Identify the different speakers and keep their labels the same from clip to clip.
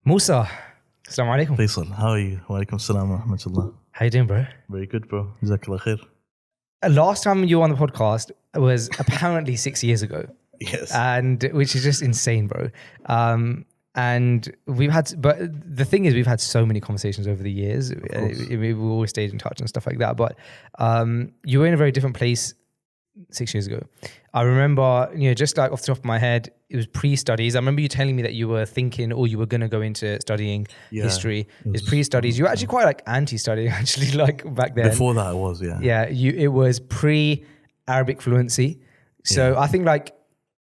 Speaker 1: Musa, Assalamu alaikum.
Speaker 2: Faisal, how are you? Wa alaikum salam wa rahmatullah.
Speaker 1: How you doing, bro?
Speaker 2: Very good, bro. Jazakallah khair.
Speaker 1: Last time you were on the podcast was apparently 6 years ago,
Speaker 2: Yes.
Speaker 1: and which is just insane, bro. And but the thing is, we've had so many conversations over the years. We've always stayed in touch and stuff like that. But you were in a very different place 6 years ago. I remember, just like off the top of my head, it was pre-studies. I remember you telling me that you were thinking, or you were going to go into studying history. It was pre-studies. You were actually quite like anti-studying, actually, like back then.
Speaker 2: Before that, I was, yeah.
Speaker 1: Yeah, it was pre-Arabic fluency. So I think like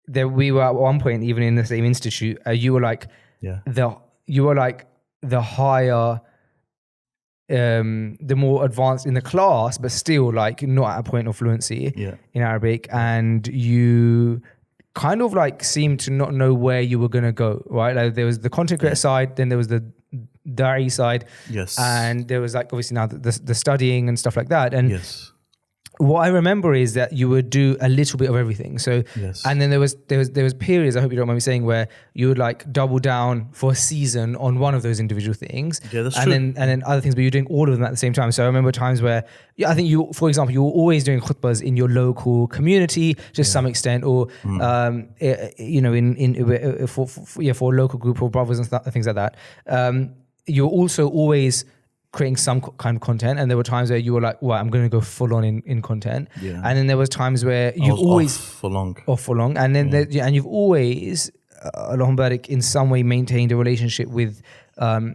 Speaker 1: we were at one point even in the same institute. You were like the higher. The more advanced in the class, but still like not at a point of fluency in Arabic, and you kind of like seemed to not know where you were going to go, right? Like there was the content creator side, then there was the Da'i side, and there was like obviously now the studying and stuff like that. And what I remember is that you would do a little bit of everything. So, and then there was periods, I hope you don't mind me saying, where you would like double down for a season on one of those individual things.
Speaker 2: Yeah, that's
Speaker 1: and
Speaker 2: true.
Speaker 1: Then other things, but you're doing all of them at the same time. So I remember times where, I think you, for example, you were always doing khutbahs in your local community, just some extent, or for a local group of brothers and things like that. You're also always creating some kind of content, and there were times where you were like, well, I'm going to go full on in content. And then there was times where you've always off for long. And then and you've always Allahumma barik, in some way maintained a relationship with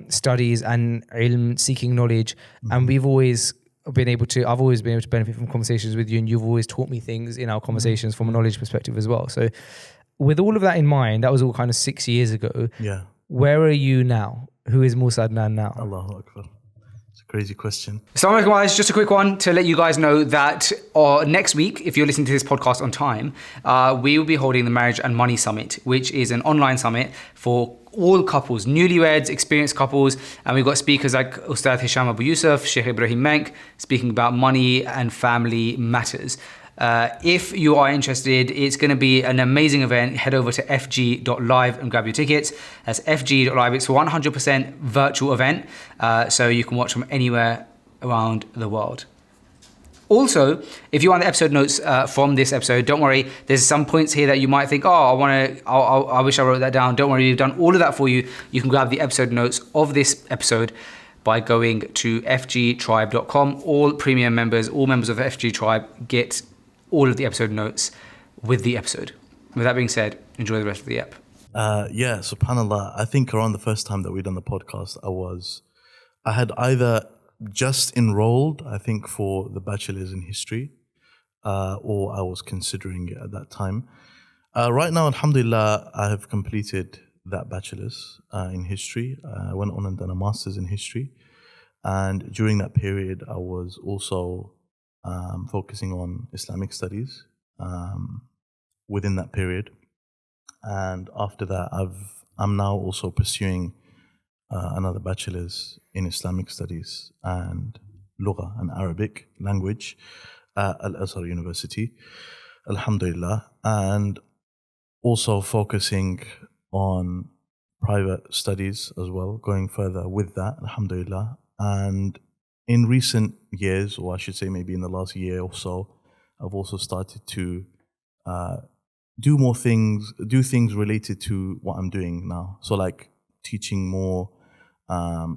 Speaker 1: studies and ilm, seeking knowledge. And I've always been able to benefit from conversations with you, and you've always taught me things in our conversations from a knowledge perspective as well. So with all of that in mind, that was all kind of 6 years ago. Where are you now? Who is Musa Adnan now?
Speaker 2: Allahu Akbar. Crazy question.
Speaker 3: Assalamu alaikum, guys. Just a quick one to let you guys know that next week, if you're listening to this podcast on time, we will be holding the Marriage and Money Summit, which is an online summit for all couples, newlyweds, experienced couples. And we've got speakers like Ustad Hisham Abu Yusuf, Sheikh Ibrahim Menk, speaking about money and family matters. If you are interested, it's going to be an amazing event. Head over to fg.live and grab your tickets. That's fg.live. It's a 100% virtual event, so you can watch from anywhere around the world. Also, if you want the episode notes from this episode, don't worry. There's some points here that you might think, I wish I wrote that down. Don't worry, we've done all of that for you. You can grab the episode notes of this episode by going to fgtribe.com. All premium members, all members of the FG Tribe get all of the episode notes with the episode. With that being said, enjoy the rest of the app.
Speaker 2: SubhanAllah, I think around the first time that we'd done the podcast, I had either just enrolled, I think, for the bachelor's in history, or I was considering it at that time. Right now, alhamdulillah, I have completed that bachelor's in history. I went on and done a master's in history. And during that period, I was also focusing on Islamic studies within that period. And after that, I'm now also pursuing another bachelor's in Islamic studies and Lugha and Arabic language at Al-Azhar University, alhamdulillah, and also focusing on private studies as well, going further with that, alhamdulillah. And in recent years, or I should say maybe in the last year or so, I've also started to do things related to what I'm doing now. So like teaching more,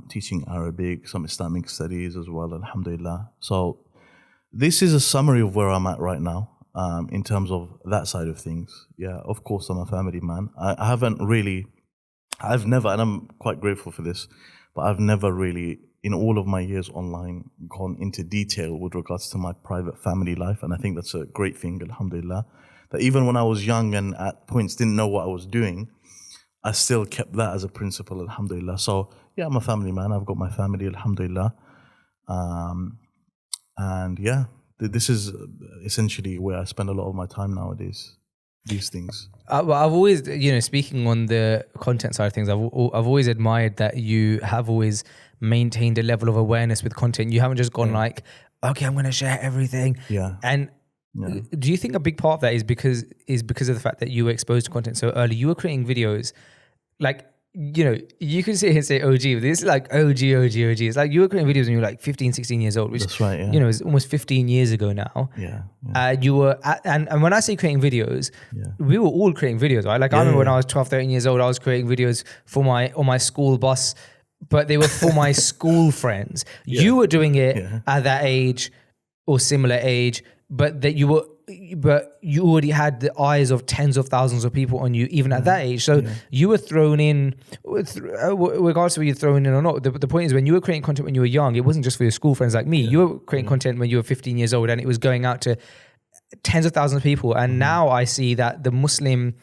Speaker 2: teaching Arabic, some Islamic studies as well, alhamdulillah. So this is a summary of where I'm at right now in terms of that side of things. Yeah, of course, I'm a family man. I've never, and I'm quite grateful for this, but I've never really, in all of my years online, gone into detail with regards to my private family life. And I think that's a great thing, alhamdulillah, that even when I was young and at points didn't know what I was doing, I still kept that as a principle, alhamdulillah. So yeah, I'm a family man. I've got my family, alhamdulillah. And yeah, this is essentially where I spend a lot of my time nowadays. These things.
Speaker 1: Well, I've always, speaking on the content side of things, I've always admired that you have always maintained a level of awareness with content. You haven't just gone like, okay, I'm going to share everything.
Speaker 2: Yeah.
Speaker 1: And do you think a big part of that is because of the fact that you were exposed to content so early? You were creating videos, like you know, you can sit here and say OG, but this is like OG. It's like you were creating videos when you were like 15, 16 years old, which,
Speaker 2: That's right, yeah.
Speaker 1: you know, is almost 15 years ago now.
Speaker 2: Yeah.
Speaker 1: You were, and when I say creating videos, we were all creating videos, right? Like I remember when I was 12, 13 years old, I was creating videos for on my school bus, but they were for my school friends. You were doing it at that age or similar age, but you already had the eyes of tens of thousands of people on you, even at that age. So you were thrown in, regardless of whether you're thrown in or not. The point is, when you were creating content when you were young, it wasn't just for your school friends like me. You were creating content when you were 15 years old, and it was going out to tens of thousands of people. And now I see that the Muslim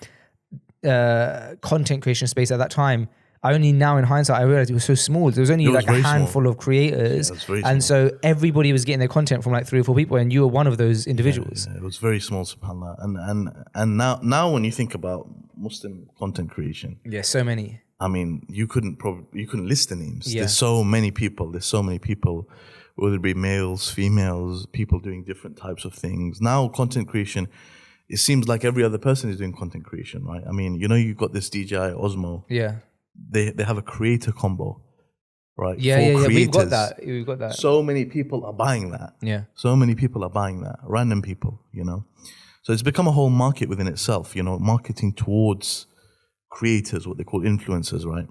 Speaker 1: content creation space at that time, only now in hindsight, I realized it was so small. There was only like a handful of creators. And so everybody was getting their content from like 3 or 4 people, and you were one of those individuals.
Speaker 2: It was very small, subhanAllah. And now when you think about Muslim content creation.
Speaker 1: Yeah, so many.
Speaker 2: I mean, you couldn't list the names. There's so many people, whether it be males, females, people doing different types of things. Now content creation, it seems like every other person is doing content creation, right? I mean, you know, you've got this DJI Osmo.
Speaker 1: Yeah.
Speaker 2: They have a creator combo, right?
Speaker 1: Yeah. We've got that.
Speaker 2: So many people are buying that.
Speaker 1: Yeah.
Speaker 2: So many people are buying that. Random people, you know. So it's become a whole market within itself, you know, marketing towards creators, what they call influencers, right?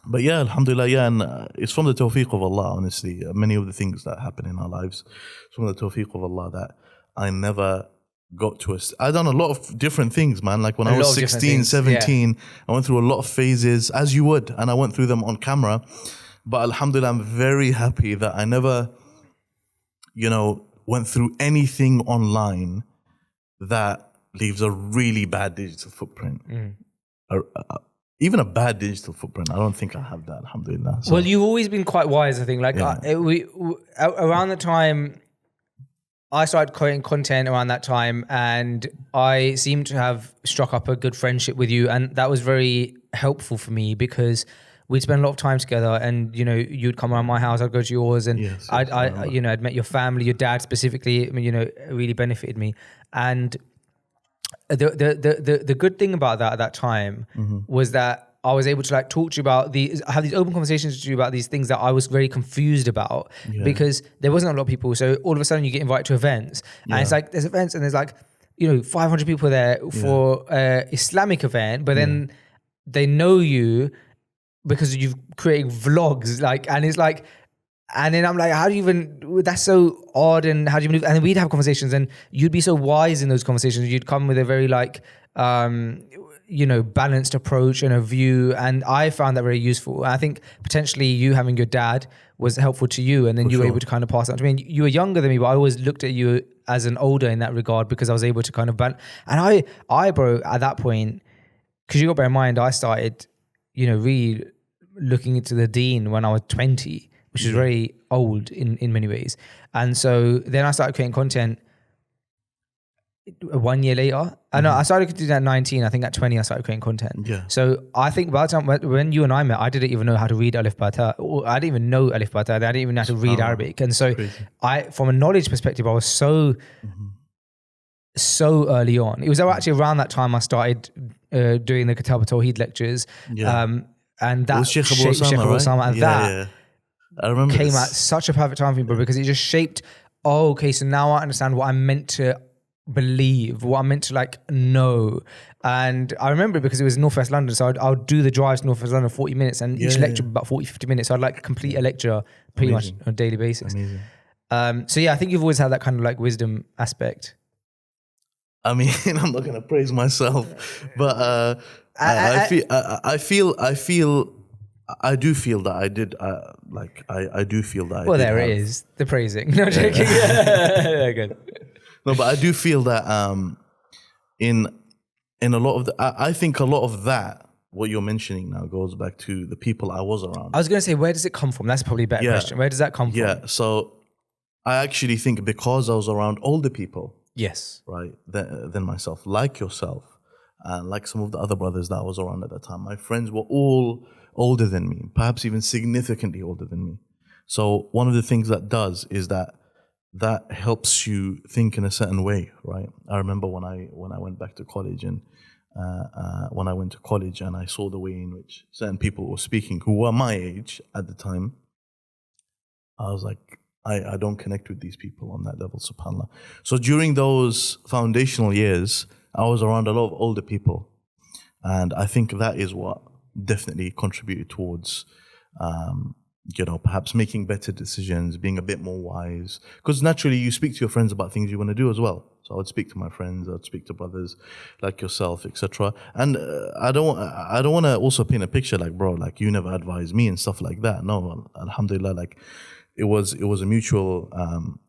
Speaker 2: But yeah, alhamdulillah, and it's from the tawfiq of Allah, honestly. Many of the things that happen in our lives, it's from the tawfiq of Allah that I never got to us. I've done a lot of different things, man. Like when I was 16, 17, I went through a lot of phases, as you would, and I went through them on camera. But alhamdulillah, I'm very happy that I never, you know, went through anything online that leaves a really bad digital footprint. Even a bad digital footprint. I don't think I have that, alhamdulillah. So,
Speaker 1: well, you've always been quite wise, I think. Like around the time I started creating content around that time, and I seem to have struck up a good friendship with you, and that was very helpful for me because we'd spend a lot of time together, and you know, you'd come around my house, I'd go to yours, and I you know, I'd met your family, your dad specifically. I mean, you know, it really benefited me. And the good thing about that at that time was that I was able to like talk to you about have these open conversations with you about these things that I was very confused about because there wasn't a lot of people. So all of a sudden you get invited to events, and it's like there's events and there's like, you know, 500 people there for Islamic event, but then they know you because you've created vlogs, like, and it's like, and then I'm like, how do you even, that's so odd, and how do you move? And then we'd have conversations, and you'd be so wise in those conversations. You'd come with a very like, you know, balanced approach and a view, and I found that very useful. And I think potentially you having your dad was helpful to you, and then you were able to kind of pass that to me. And you were younger than me, but I always looked at you as an older in that regard because I was able to kind of balance. And I bro, at that point, because you got to bear in mind, I started, you know, really looking into the deen when I was 20, which is very old in many ways. And so then I started creating content 1 year later. I know I started to do that at 19. I think at 20 I started creating content.
Speaker 2: Yeah.
Speaker 1: So I think by the time when you and I met, I didn't even know how to read Alif Ba Ta. I didn't even know Alif Ba Ta. I didn't even know how to read Arabic. And so from a knowledge perspective, I was so early on. It was actually around that time I started doing the Kitab al-Tawheed lectures. And that
Speaker 2: Sheikh Abu Osama,
Speaker 1: and that
Speaker 2: I remember
Speaker 1: came at such a perfect time for me, bro, because it just shaped, okay, so now I understand what I'm meant to believe, what I'm meant to like know. And I remember it because it was Northwest London, so I would do the drives to Northwest London 40 minutes, and each lecture about 40-50 minutes, so I'd like complete a lecture pretty much on a daily basis. So yeah, I think you've always had that kind of like wisdom aspect. I
Speaker 2: mean, I'm not gonna praise myself, but I do feel that I did. I do feel that.
Speaker 1: Well, there it is, the praising. No joking. Yeah, good.
Speaker 2: No, but I do feel that in a lot of I think a lot of that, what you're mentioning now, goes back to the people I was around.
Speaker 1: I was going to say, where does it come from? That's probably a better question. Where does that come from?
Speaker 2: Yeah, so I actually think because I was around older people.
Speaker 1: Yes.
Speaker 2: Right, than myself, like yourself, and like some of the other brothers that I was around at that time. My friends were all older than me, perhaps even significantly older than me. So one of the things that does is that helps you think in a certain way, right? I remember when I went back to college, and when I went to college, and I saw the way in which certain people were speaking who were my age at the time. I was like, I don't connect with these people on that level, subhanAllah. So during those foundational years, I was around a lot of older people. And I think that is what definitely contributed towards, perhaps making better decisions, being a bit more wise. Because naturally you speak to your friends about things you want to do as well. So I would speak to my friends, I would speak to brothers like yourself, etc. And I don't want to also paint a picture like, bro, like you never advised me and stuff like that. No, alhamdulillah, like it was a mutual,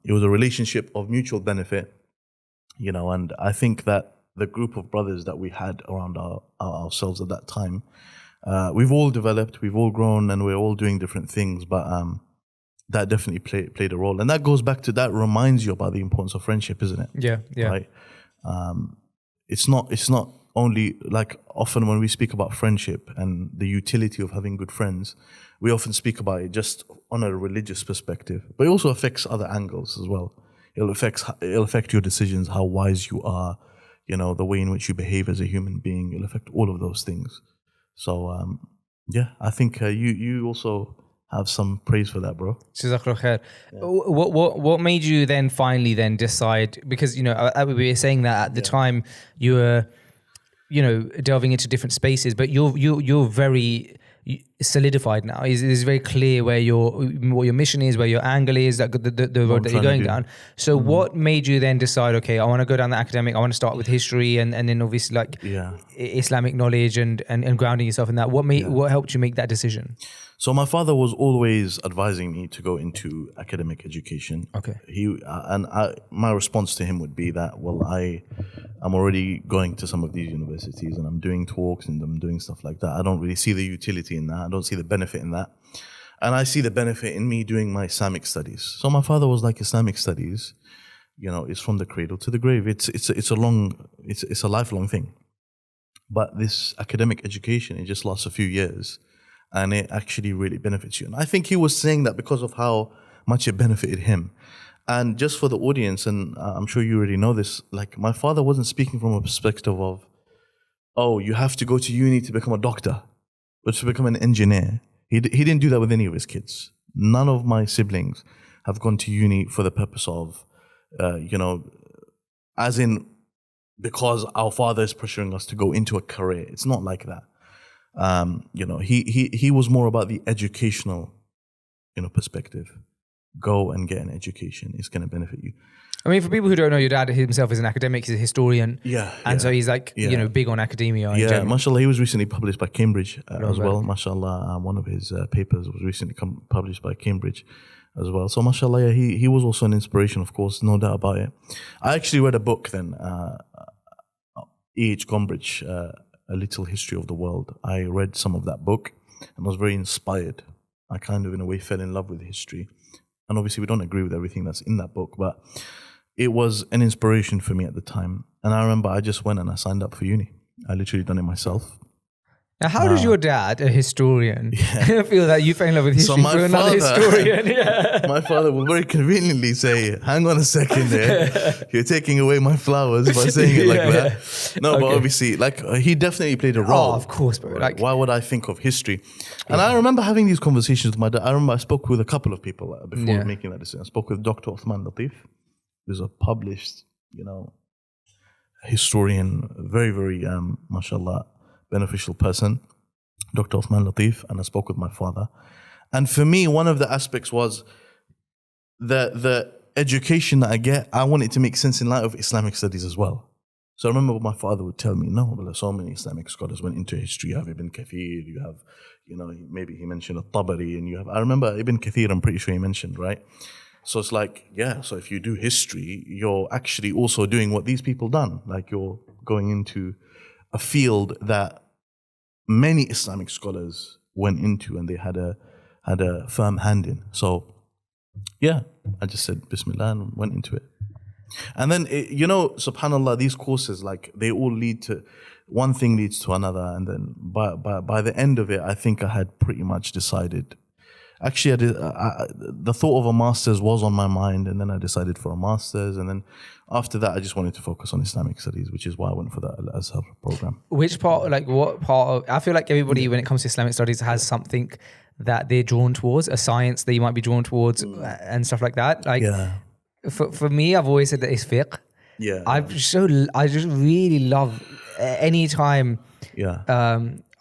Speaker 2: it was a relationship of mutual benefit, and I think that the group of brothers that we had around ourselves at that time, we've all developed, we've all grown, and we're all doing different things, but that definitely played a role. And that goes back to, that reminds you about the importance of friendship, isn't it?
Speaker 1: Yeah.
Speaker 2: Right? It's not only, like, often when we speak about friendship and the utility of having good friends, we often speak about it just on a religious perspective, but it also affects other angles as well. It'll affect your decisions, how wise you are, the way in which you behave as a human being. It'll affect all of those things. So, I think you also have some praise for that, bro.
Speaker 1: Jazakallah khair. What made you then finally decide? Because we were saying that at the time you were, delving into different spaces, but you're very solidified now. It's very clear what your mission is, where your angle is, that the road that you're going down. So what made you then decide, okay, I want to go down the academic, I want to start with history and then obviously Islamic knowledge and grounding yourself in that. What helped you make that decision?
Speaker 2: So my father was always advising me to go into academic education.
Speaker 1: Okay.
Speaker 2: My response to him would be that, well, I'm already going to some of these universities and I'm doing talks and I'm doing stuff like that. I don't really see the utility in that. I don't see the benefit in that. And I see the benefit in me doing my Islamic studies. So my father was like, Islamic studies, is from the cradle to the grave. It's a lifelong thing. But this academic education, it just lasts a few years. And it actually really benefits you. And I think he was saying that because of how much it benefited him. And just for the audience, and I'm sure you already know this, like my father wasn't speaking from a perspective of, oh, you have to go to uni to become a doctor or to become an engineer. He didn't do that with any of his kids. None of my siblings have gone to uni for the purpose of, as in because our father is pressuring us to go into a career. It's not like that. He was more about the educational, perspective. Go and get an education. It's going to benefit you.
Speaker 1: I mean, for people who don't know, your dad himself is an academic, he's a historian. So he's big on academia.
Speaker 2: Yeah, mashallah, he was recently published by Cambridge as well. Mashallah, one of his papers was recently published by Cambridge as well. So mashallah, he was also an inspiration, of course, no doubt about it. I actually read a book then, E.H. Gombrich, A Little History of the World. I read some of that book and was very inspired. I kind of, in a way, fell in love with history. And obviously, we don't agree with everything that's in that book, but it was an inspiration for me at the time. And I remember I just went and I signed up for uni. I literally done it myself.
Speaker 1: Now, how does your dad, a historian, feel that you fell in love with history for another historian?
Speaker 2: My father will very conveniently say, hang on a second there, you're taking away my flowers by saying it like that. No, but obviously, he definitely played a role.
Speaker 1: Oh, of course, bro.
Speaker 2: Right? Why would I think of history? And I remember having these conversations with my dad. I remember I spoke with a couple of people before making that decision. I spoke with Dr. Uthman Latif, who's a published, historian, very, very, mashallah, beneficial person, Dr. Uthman Latif, and I spoke with my father. And for me, one of the aspects was the education that I get, I want it to make sense in light of Islamic studies as well. So I remember what my father would tell me, no, well, so many Islamic scholars went into history. You have Ibn Kathir, you have, maybe he mentioned At-Tabari, and you have, I remember Ibn Kathir, I'm pretty sure he mentioned, right? So it's like, so if you do history, you're actually also doing what these people done. Like you're going into a field that many Islamic scholars went into and they had a firm hand in. So I just said Bismillah and went into it. And then, subhanAllah, these courses, like they all lead to, one thing leads to another. And then by the end of it, I think I had pretty much decided Actually, the thought of a master's was on my mind, and then I decided for a master's, and then after that, I just wanted to focus on Islamic studies, which is why I went for the Al-Azhar program.
Speaker 1: Which part, like what part of, I feel like everybody, when it comes to Islamic studies, has something that they're drawn towards, a science that you might be drawn towards and stuff like that. Like for me, I've always said that it's fiqh.
Speaker 2: Yeah.
Speaker 1: I just really love any time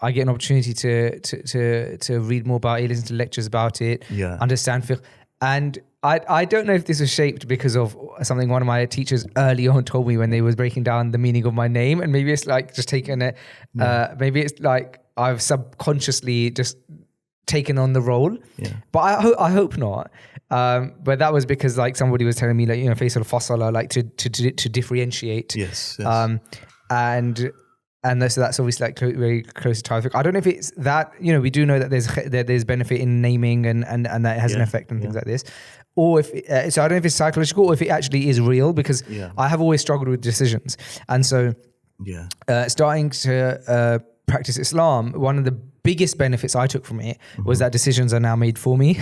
Speaker 1: I get an opportunity to read more about it, listen to lectures about it, understand fiqh. And I don't know if this was shaped because of something one of my teachers early on told me when they was breaking down the meaning of my name, and maybe it's like just taking it, maybe it's like I've subconsciously just taken on the role, but I hope not. But that was because like somebody was telling me like, you know, Faisal Fasala, like to differentiate.
Speaker 2: Yes.
Speaker 1: And so that's obviously like very close to Tawfiq. I don't know if it's that, you know, we do know that there's benefit in naming and that it has an effect and things like this. Or if, so I don't know if it's psychological or if it actually is real, because I have always struggled with decisions. And so starting to practice Islam, one of the biggest benefits I took from it was that decisions are now made for me.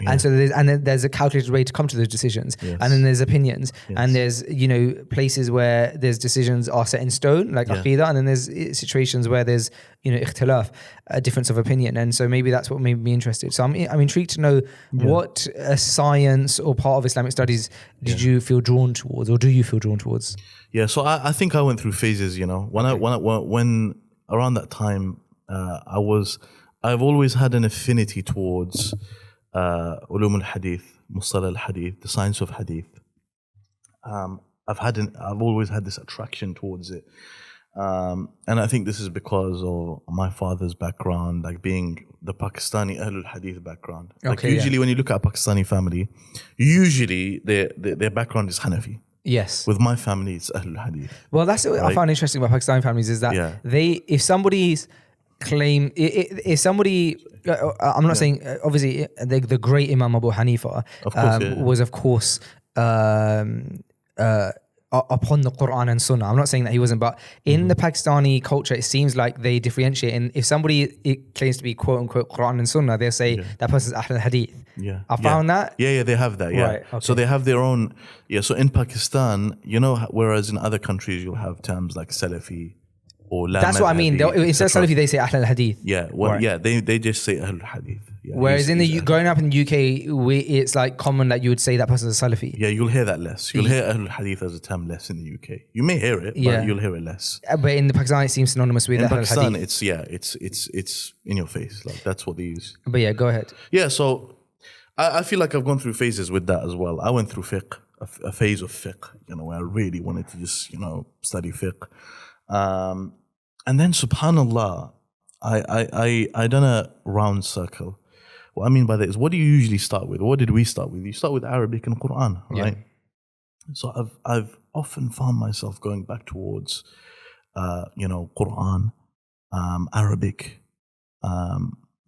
Speaker 1: And so there's a calculated way to come to those decisions. And then there's opinions. And there's, you know, places where there's decisions are set in stone, like Aqidah, and then there's situations where there's, you know, ikhtilaf, a difference of opinion. And so maybe that's what made me interested. So I'm intrigued to know what science or part of Islamic studies did you feel drawn towards, or do you feel drawn towards?
Speaker 2: Yeah, so I think I went through phases, you know, when around that time, I've always had an affinity towards ulum al-hadith, mustalah al-hadith, the science of hadith. I've always had this attraction towards it. And I think this is because of my father's background, like being the Pakistani Ahlul Hadith background. Like usually when you look at a Pakistani family, usually their background is Hanafi.
Speaker 1: Yes.
Speaker 2: With my family, it's Ahlul Hadith.
Speaker 1: Well, that's what I find interesting about Pakistani families is that if somebody's claim, if somebody, I'm not saying, obviously the great Imam Abu Hanifa was of course upon the Quran and Sunnah. I'm not saying that he wasn't, but in the Pakistani culture, it seems like they differentiate. And if somebody claims to be quote unquote Quran and Sunnah, they'll say that person's Ahlul Hadith. I found that.
Speaker 2: Yeah, they have that. Yeah.
Speaker 1: Right, okay.
Speaker 2: So they have their own. Yeah. So in Pakistan, you know, whereas in other countries you'll have terms like Salafi or La
Speaker 1: That's what I mean. Instead of Salafi, they say Ahlul Hadith.
Speaker 2: Yeah. Well, they just say Ahlul Hadith. Yeah,
Speaker 1: whereas in the growing up in the UK, it's like common that you would say that person's a Salafi.
Speaker 2: Yeah, you'll hear that less. You'll hear Ahlul Hadith as a term less in the UK. You may hear it, but you'll hear it less.
Speaker 1: But in the Pakistan, it seems synonymous with Ahlul
Speaker 2: Pakistan,
Speaker 1: Hadith.
Speaker 2: it's in your face. Like that's what they use.
Speaker 1: But yeah, go ahead.
Speaker 2: Yeah, so I feel like I've gone through phases with that as well. I went through fiqh, a phase of fiqh, you know, where I really wanted to just, you know, study fiqh. And then subhanallah, I done a round circle. What I mean by that is, what do you usually start with? What did we start with? You start with Arabic and Quran, right? So I've often found myself going back towards, you know, Quran, Arabic.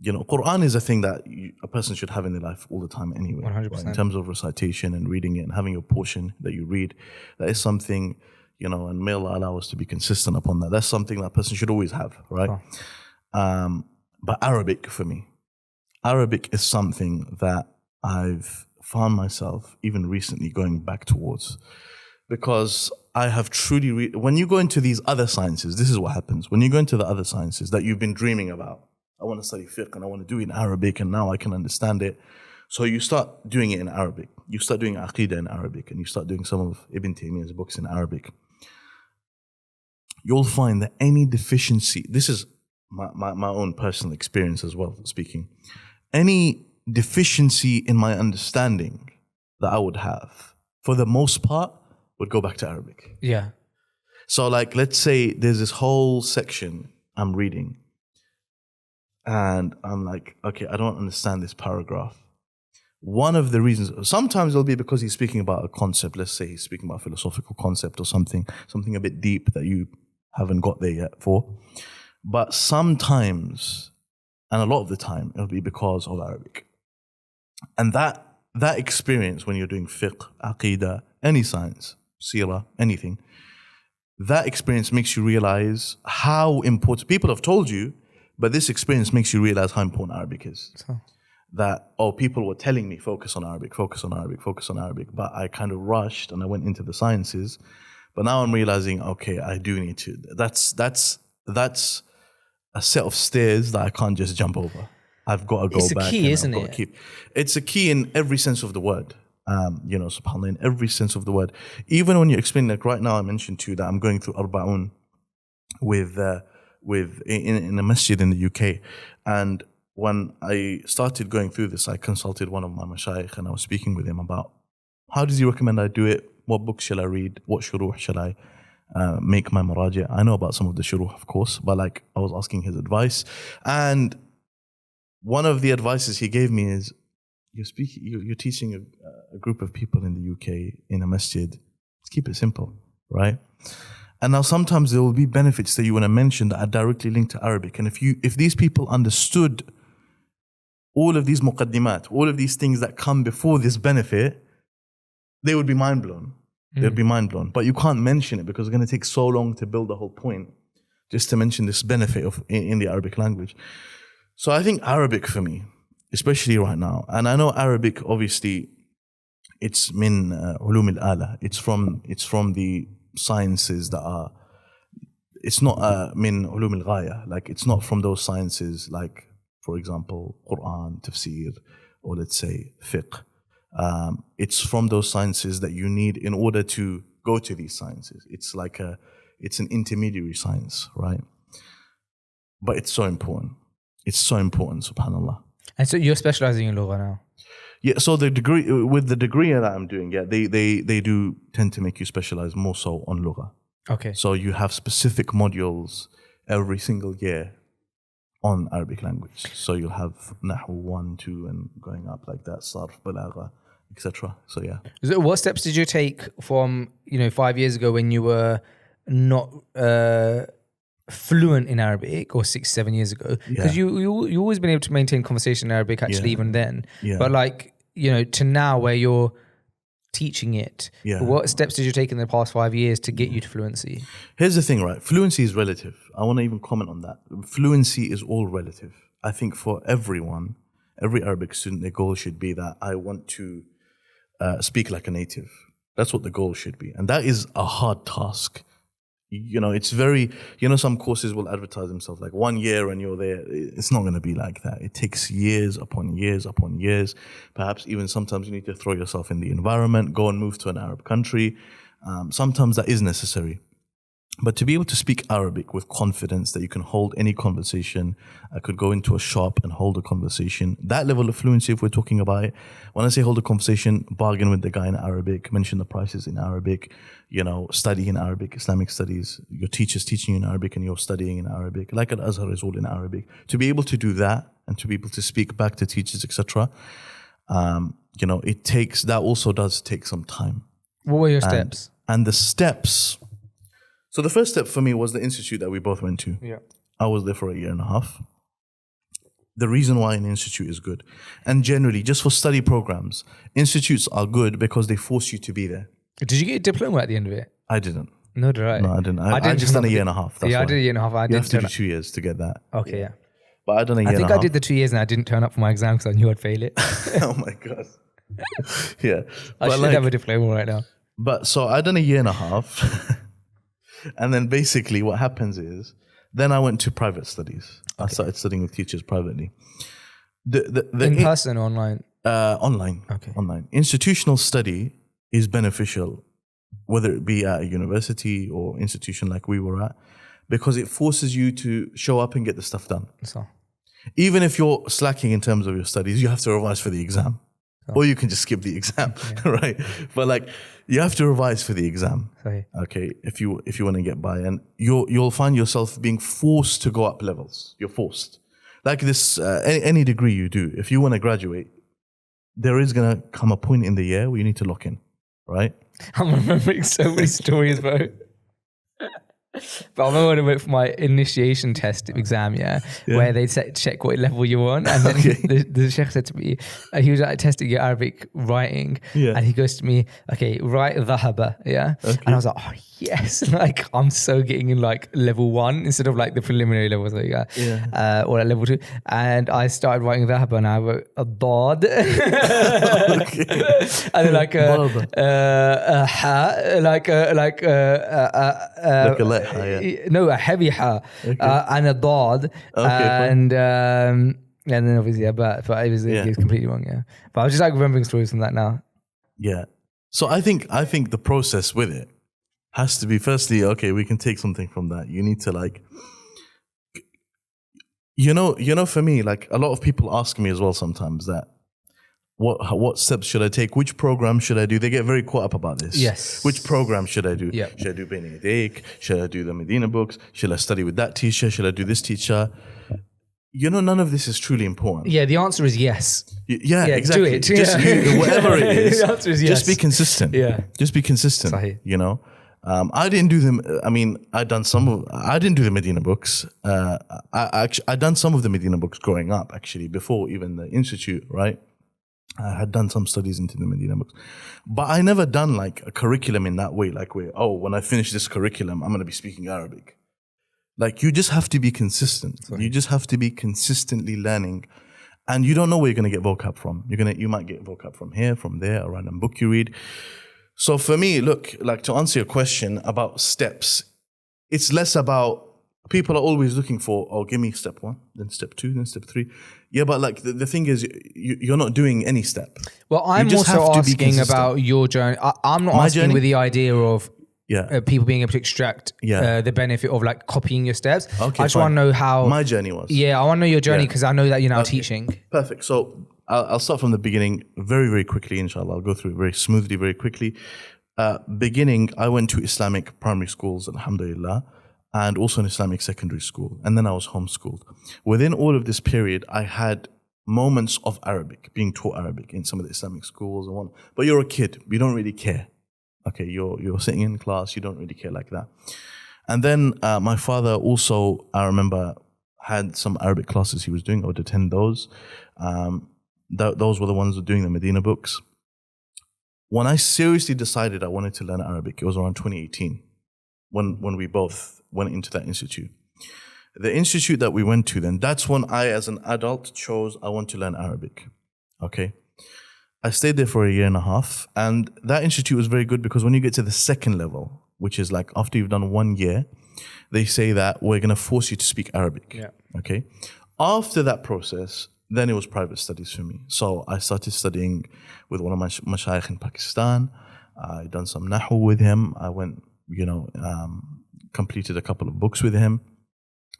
Speaker 2: You know, Quran is a thing that a person should have in their life all the time anyway.
Speaker 1: 100%.
Speaker 2: Right? In terms of recitation and reading it and having your portion that you read, that is something, you know, and may Allah allow us to be consistent upon that. That's something that a person should always have, right? But Arabic for me, Arabic is something that I've found myself even recently going back towards, because I have truly, when you go into these other sciences, this is what happens. When you go into the other sciences that you've been dreaming about, I want to study fiqh and I want to do it in Arabic and now I can understand it. So you start doing it in Arabic. You start doing Aqidah in Arabic and you start doing some of Ibn Taymiyyah's books in Arabic. You'll find that any deficiency, this is my own personal experience as well, speaking, any deficiency in my understanding that I would have, for the most part, would go back to Arabic.
Speaker 1: Yeah.
Speaker 2: So like, let's say there's this whole section I'm reading and I'm like, okay, I don't understand this paragraph. One of the reasons, sometimes it'll be because he's speaking about a concept. Let's say he's speaking about a philosophical concept or something a bit deep that you haven't got there yet for. But sometimes, and a lot of the time, it'll be because of Arabic. And that experience when you're doing fiqh, aqidah, any science, seerah, anything, that experience makes you realize how important, people have told you, but this experience makes you realize how important Arabic is. that, people were telling me, focus on Arabic, focus on Arabic, focus on Arabic. But I kind of rushed and I went into the sciences. But now I'm realizing, okay, I do need to. That's a set of stairs that I can't just jump over. I've got to go back.
Speaker 1: It's a key, isn't it?
Speaker 2: It's a key in every sense of the word. SubhanAllah, in every sense of the word. Even when you explain, like right now, I mentioned to you that I'm going through Arba'un in a masjid in the UK. And when I started going through this, I consulted one of my mashayikh and I was speaking with him about how does he recommend I do it? What books shall I read? What shuruh shall I make my maraji'? I know about some of the shuruh, of course, but like I was asking his advice. And one of the advices he gave me is, you're teaching a group of people in the UK in a masjid. Let's keep it simple, right? And now sometimes there will be benefits that you want to mention that are directly linked to Arabic. And if these people understood all of these muqaddimat, all of these things that come before this benefit, they would be mind blown. They'd be mind blown. But you can't mention it because it's going to take so long to build the whole point just to mention this benefit in the Arabic language. So I think Arabic for me, especially right now, and I know Arabic, obviously, it's min ulum al-ala. It's from the sciences that are, it's not min ulum al-ghaya. Like it's not from those sciences like, for example, Quran, tafsir, or let's say fiqh. It's from those sciences that you need in order to go to these sciences. It's like it's an intermediary science, right? But it's so important. It's so important, subhanAllah.
Speaker 1: And so you're specializing in Lugha now?
Speaker 2: Yeah, so the degree that I'm doing, they do tend to make you specialize more so on Lugha.
Speaker 1: Okay.
Speaker 2: So you have specific modules every single year on Arabic language. So you'll have Nahu 1, 2, and going up like that, Sarf, Balagha, etc. So yeah.
Speaker 1: So what steps did you take from 5 years ago when you were not fluent in Arabic, or 6-7 years ago? Because you always been able to maintain conversation in Arabic actually even then.
Speaker 2: Yeah.
Speaker 1: But like to now where you're teaching it, what steps did you take in the past 5 years to get you to fluency?
Speaker 2: Here's the thing, right? Fluency is relative. I want to even comment on that. Fluency is all relative. I think for everyone, every Arabic student, their goal should be that I want to speak like a native. That's what the goal should be. And that is a hard task. It's very, some courses will advertise themselves like 1 year and you're there. It's not going to be like that. It takes years upon years upon years. Perhaps even sometimes you need to throw yourself in the environment, go and move to an Arab country. Sometimes that is necessary. But to be able to speak Arabic with confidence that you can hold any conversation, I could go into a shop and hold a conversation. That level of fluency, if we're talking about it, when I say hold a conversation, bargain with the guy in Arabic, mention the prices in Arabic, study in Arabic, Islamic studies, your teacher's teaching you in Arabic and you're studying in Arabic, like Al-Azhar is all in Arabic. To be able to do that and to be able to speak back to teachers, etc., that also does take some time.
Speaker 1: What were your steps?
Speaker 2: And the steps... So the first step for me was the institute that we both went to.
Speaker 1: Yeah.
Speaker 2: I was there for 1.5 years. The reason why an institute is good, and generally just for study programs, institutes are good because they force you to be there.
Speaker 1: Did you get a diploma at the end of it?
Speaker 2: I didn't.
Speaker 1: No, did I?
Speaker 2: No, I didn't. I just done 1.5 years. That's
Speaker 1: I
Speaker 2: why.
Speaker 1: did 1.5 years.
Speaker 2: You have to do 2 years to get that.
Speaker 1: Okay, yeah.
Speaker 2: But I done 1.5 years.
Speaker 1: I think I did the 2 years and I didn't turn up for my exam because I knew I'd fail it.
Speaker 2: Oh my God. Yeah.
Speaker 1: I should have a diploma right now.
Speaker 2: But so I done 1.5 years. And then basically what happens is, then I went to private studies. Okay. I started studying with teachers privately.
Speaker 1: In person or online?
Speaker 2: Online.
Speaker 1: Okay.
Speaker 2: Online. Institutional study is beneficial, whether it be at a university or institution like we were at, because it forces you to show up and get the stuff done.
Speaker 1: So.
Speaker 2: Even if you're slacking in terms of your studies, you have to revise for the exam. Or you can just skip the exam, right? But like, you have to revise for the exam, okay? If you want to get by, and you'll find yourself being forced to go up levels. You're forced, like this. Any degree you do, if you want to graduate, there is gonna come a point in the year where you need to lock in, right?
Speaker 1: I'm remembering so many stories, bro. But I remember when I went for my initiation test exam, where they check what level you're on. And then the sheikh said to me, he was like testing your Arabic writing.
Speaker 2: Yeah.
Speaker 1: And he goes to me, okay, write dhahaba, And I was like, oh, yes. Like, I'm so getting in like level 1 instead of like the preliminary levels, or like level 2. And I started writing dhahaba and I wrote a dad. And then like a ha, like a
Speaker 2: light ha,
Speaker 1: no, a heavy ha, and a dad, and then obviously but it was completely wrong, But I was just like remembering stories from that now.
Speaker 2: Yeah. So I think the process with it has to be, firstly, okay, we can take something from that. You need to like, for me, like a lot of people ask me as well sometimes that, what steps should I take? Which program should I do? They get very caught up about this.
Speaker 1: Yes.
Speaker 2: Which program should I do?
Speaker 1: Yeah.
Speaker 2: Should I do Beni Yadayk? Should I do the Medina books? Should I study with that teacher? Should I do this teacher? None of this is truly important.
Speaker 1: Yeah, the answer is yes.
Speaker 2: Yeah, exactly.
Speaker 1: Do it.
Speaker 2: Just whatever it is.
Speaker 1: The answer is yes.
Speaker 2: Just be consistent.
Speaker 1: Yeah.
Speaker 2: Just be consistent.
Speaker 1: Sahih.
Speaker 2: I didn't do them. I mean, I didn't do the Medina books. I done some of the Medina books growing up, actually, before even the institute, right? I had done some studies into the Medina books, but I never done like a curriculum in that way, like where, when I finish this curriculum, I'm going to be speaking Arabic. Like, you just have to be consistent.
Speaker 1: Sorry.
Speaker 2: You just have to be consistently learning, and you don't know where you're going to get vocab from. You might get vocab from here, from there, a random book you read. So for me, look, like, to answer your question about steps, it's less about, people are always looking for, give me step 1, then step 2, then step 3. Yeah, but like the thing is, you're not doing any step.
Speaker 1: Well, I'm also asking about your journey. I'm not asking with the idea of people being able to extract the benefit of like copying your steps.
Speaker 2: Okay,
Speaker 1: I just want to know how
Speaker 2: my journey was.
Speaker 1: Yeah, I want to know your journey because I know that you're now teaching.
Speaker 2: Perfect. So I'll start from the beginning very, very quickly, inshallah. I'll go through it very smoothly, very quickly. Beginning, I went to Islamic primary schools, alhamdulillah, and also an Islamic secondary school. And then I was homeschooled. Within all of this period, I had moments of Arabic, being taught Arabic in some of the Islamic schools and whatnot. But you're a kid, you don't really care. Okay, you're sitting in class, you don't really care like that. And then my father also, I remember, had some Arabic classes he was doing. I would attend those. Those were the ones who were doing the Medina books. When I seriously decided I wanted to learn Arabic, it was around 2018 when we both went into that institute. The institute that we went to then, that's when I, as an adult, chose I want to learn Arabic. Okay. I stayed there for a year and a half, and that institute was very good because when you get to the second level, which is like after you've done 1 year, they say that we're going to force you to speak Arabic.
Speaker 1: Yeah.
Speaker 2: Okay. After that process, then it was private studies for me. So I started studying with one of my mashayikh in Pakistan. I done some nahu with him. I went, completed a couple of books with him.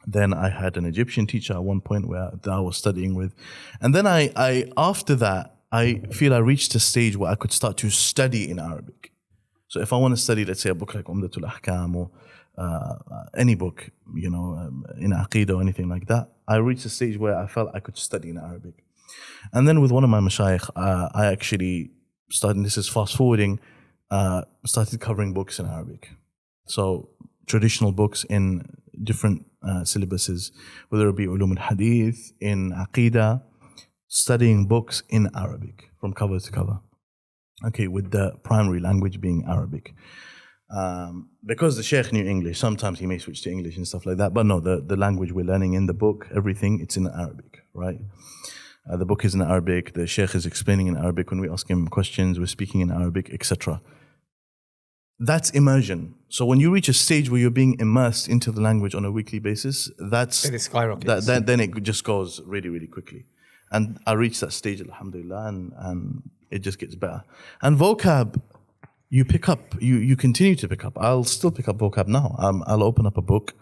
Speaker 2: Then I had an Egyptian teacher at one point that I was studying with. And then after that, I feel I reached a stage where I could start to study in Arabic. So if I want to study, let's say, a book like Umdatul Ahkam or any book, in Aqeedah or anything like that, I reached a stage where I felt I could study in Arabic. And then with one of my mashayikh, I actually started, this is fast forwarding, started covering books in Arabic. So traditional books in different syllabuses, whether it be ulum al-hadith, in Aqeedah, studying books in Arabic from cover to cover. Okay, with the primary language being Arabic. Because the Sheikh knew English, sometimes he may switch to English and stuff like that, but no, the language we're learning in the book, everything, it's in Arabic, right? The book is in Arabic, the Sheikh is explaining in Arabic, when we ask him questions, we're speaking in Arabic, etc. That's immersion. So when you reach a stage where you're being immersed into the language on a weekly basis,
Speaker 1: it skyrockets.
Speaker 2: Then it just goes really, really quickly. And I reached that stage, alhamdulillah, and it just gets better. And vocab, you pick up, you continue to pick up. I'll still pick up vocab now. I'll open up a book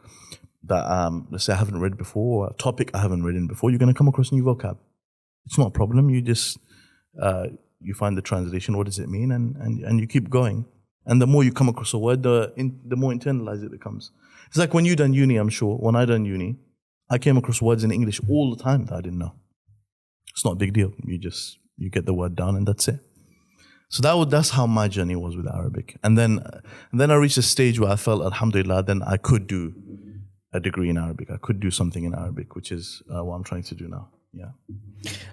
Speaker 2: that, let's say I haven't read before, or a topic I haven't read in before. You're going to come across new vocab. It's not a problem. You just, you find the translation, what does it mean, and you keep going. And the more you come across a word, the more internalized it becomes. It's like when you done uni, I'm sure, when I done uni, I came across words in English all the time that I didn't know. It's not a big deal. You get the word down and that's it. So that's how my journey was with Arabic. And then I reached a stage where I felt, alhamdulillah, then I could do a degree in Arabic. I could do something in Arabic, which is what I'm trying to do now. Yeah.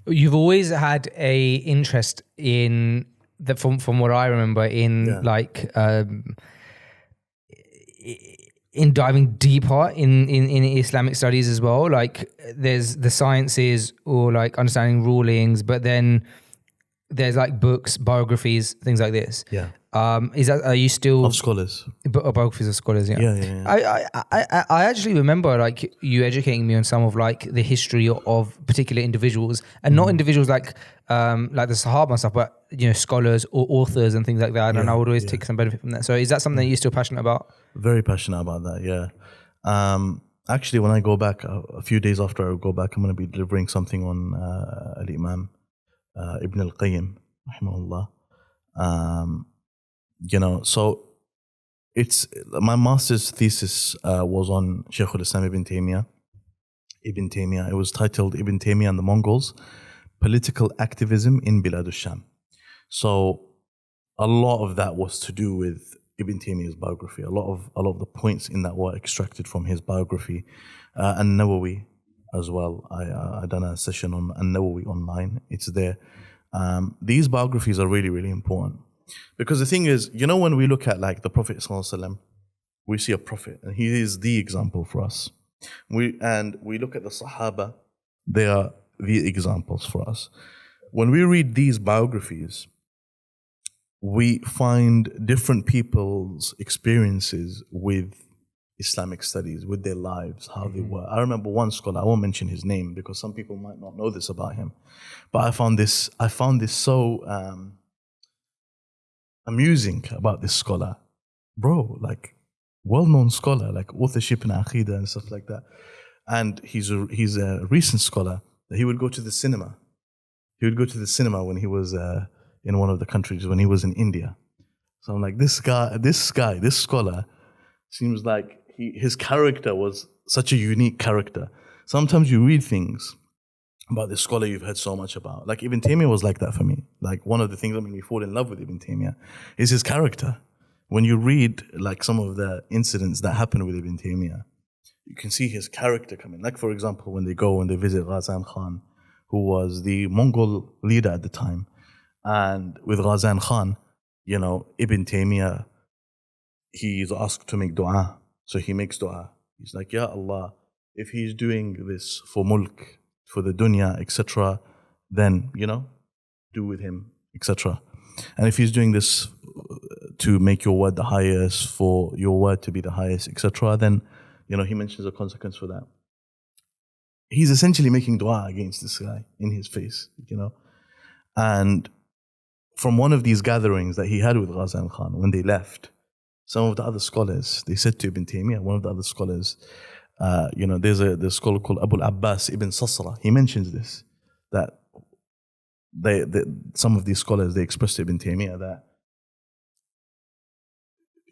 Speaker 1: You've always had a interest in that, from what I remember, in like in diving deeper in Islamic studies as well. Like there's the sciences or like understanding rulings, but then there's like books, biographies, things like this.
Speaker 2: Yeah.
Speaker 1: Are you still
Speaker 2: of scholars?
Speaker 1: Biographies of scholars, yeah.
Speaker 2: Yeah.
Speaker 1: I actually remember like you educating me on some of like the history of particular individuals, and not individuals like the Sahaba and stuff, but you know, scholars or authors and things like that. And I would always take some benefit from that. So is that something that you're still passionate about?
Speaker 2: Very passionate about that. Yeah. Actually, when I go back, a few days after I go back, I'm going to be delivering something on Al-Imam Ibn al-Qayyim, rahimahullah. You know, so it's my master's thesis was on Shaykh al-Islam Ibn Taymiyyah. It was titled Ibn Taymiyyah and the Mongols, Political Activism in Bilad al-Sham. So a lot of that was to do with Ibn Taymiyyah's biography. A lot of the points in that were extracted from his biography, and Nawawi as well. I done a session on Nawawi online. It's there. These biographies are really, really important. Because the thing is, you know, when we look at like the Prophet ﷺ, we see a prophet, and he is the example for us. We look at the Sahaba, they are the examples for us. When we read these biographies, we find different people's experiences with Islamic studies, with their lives, how they were. I remember one scholar, I won't mention his name because some people might not know this about him, but I found this so amusing about this scholar. Bro, like well-known scholar, like authorship in Aqidah and stuff like that. And he's a recent scholar that he would go to the cinema. He would go to the cinema when he was in one of the countries, when he was in India. So I'm like, this scholar seems like his character was such a unique character. Sometimes you read things about this scholar you've heard so much about. Like Ibn Taymiyyah was like that for me. Like one of the things that made me fall in love with Ibn Taymiyyah is his character. When you read like some of the incidents that happened with Ibn Taymiyyah, you can see his character coming. Like for example, when they visit Ghazan Khan, who was the Mongol leader at the time. And with Ghazan Khan, you know, Ibn Taymiyyah, he's asked to make dua. So he makes dua. He's like, Ya Allah, if he's doing this for mulk, for the dunya, etc., then, you know, do with him, etc. And if he's doing this to make your word the highest, for your word to be the highest, etc., then, you know, he mentions a consequence for that. He's essentially making dua against this guy in his face, you know. And from one of these gatherings that he had with Ghazan Khan, when they left, some of the other scholars, they said to Ibn Taymiyyah, one of the other scholars, you know, there's a scholar called Abu al-Abbas ibn Sasra. He mentions this, that some of these scholars, they expressed to Ibn Taymiyyah that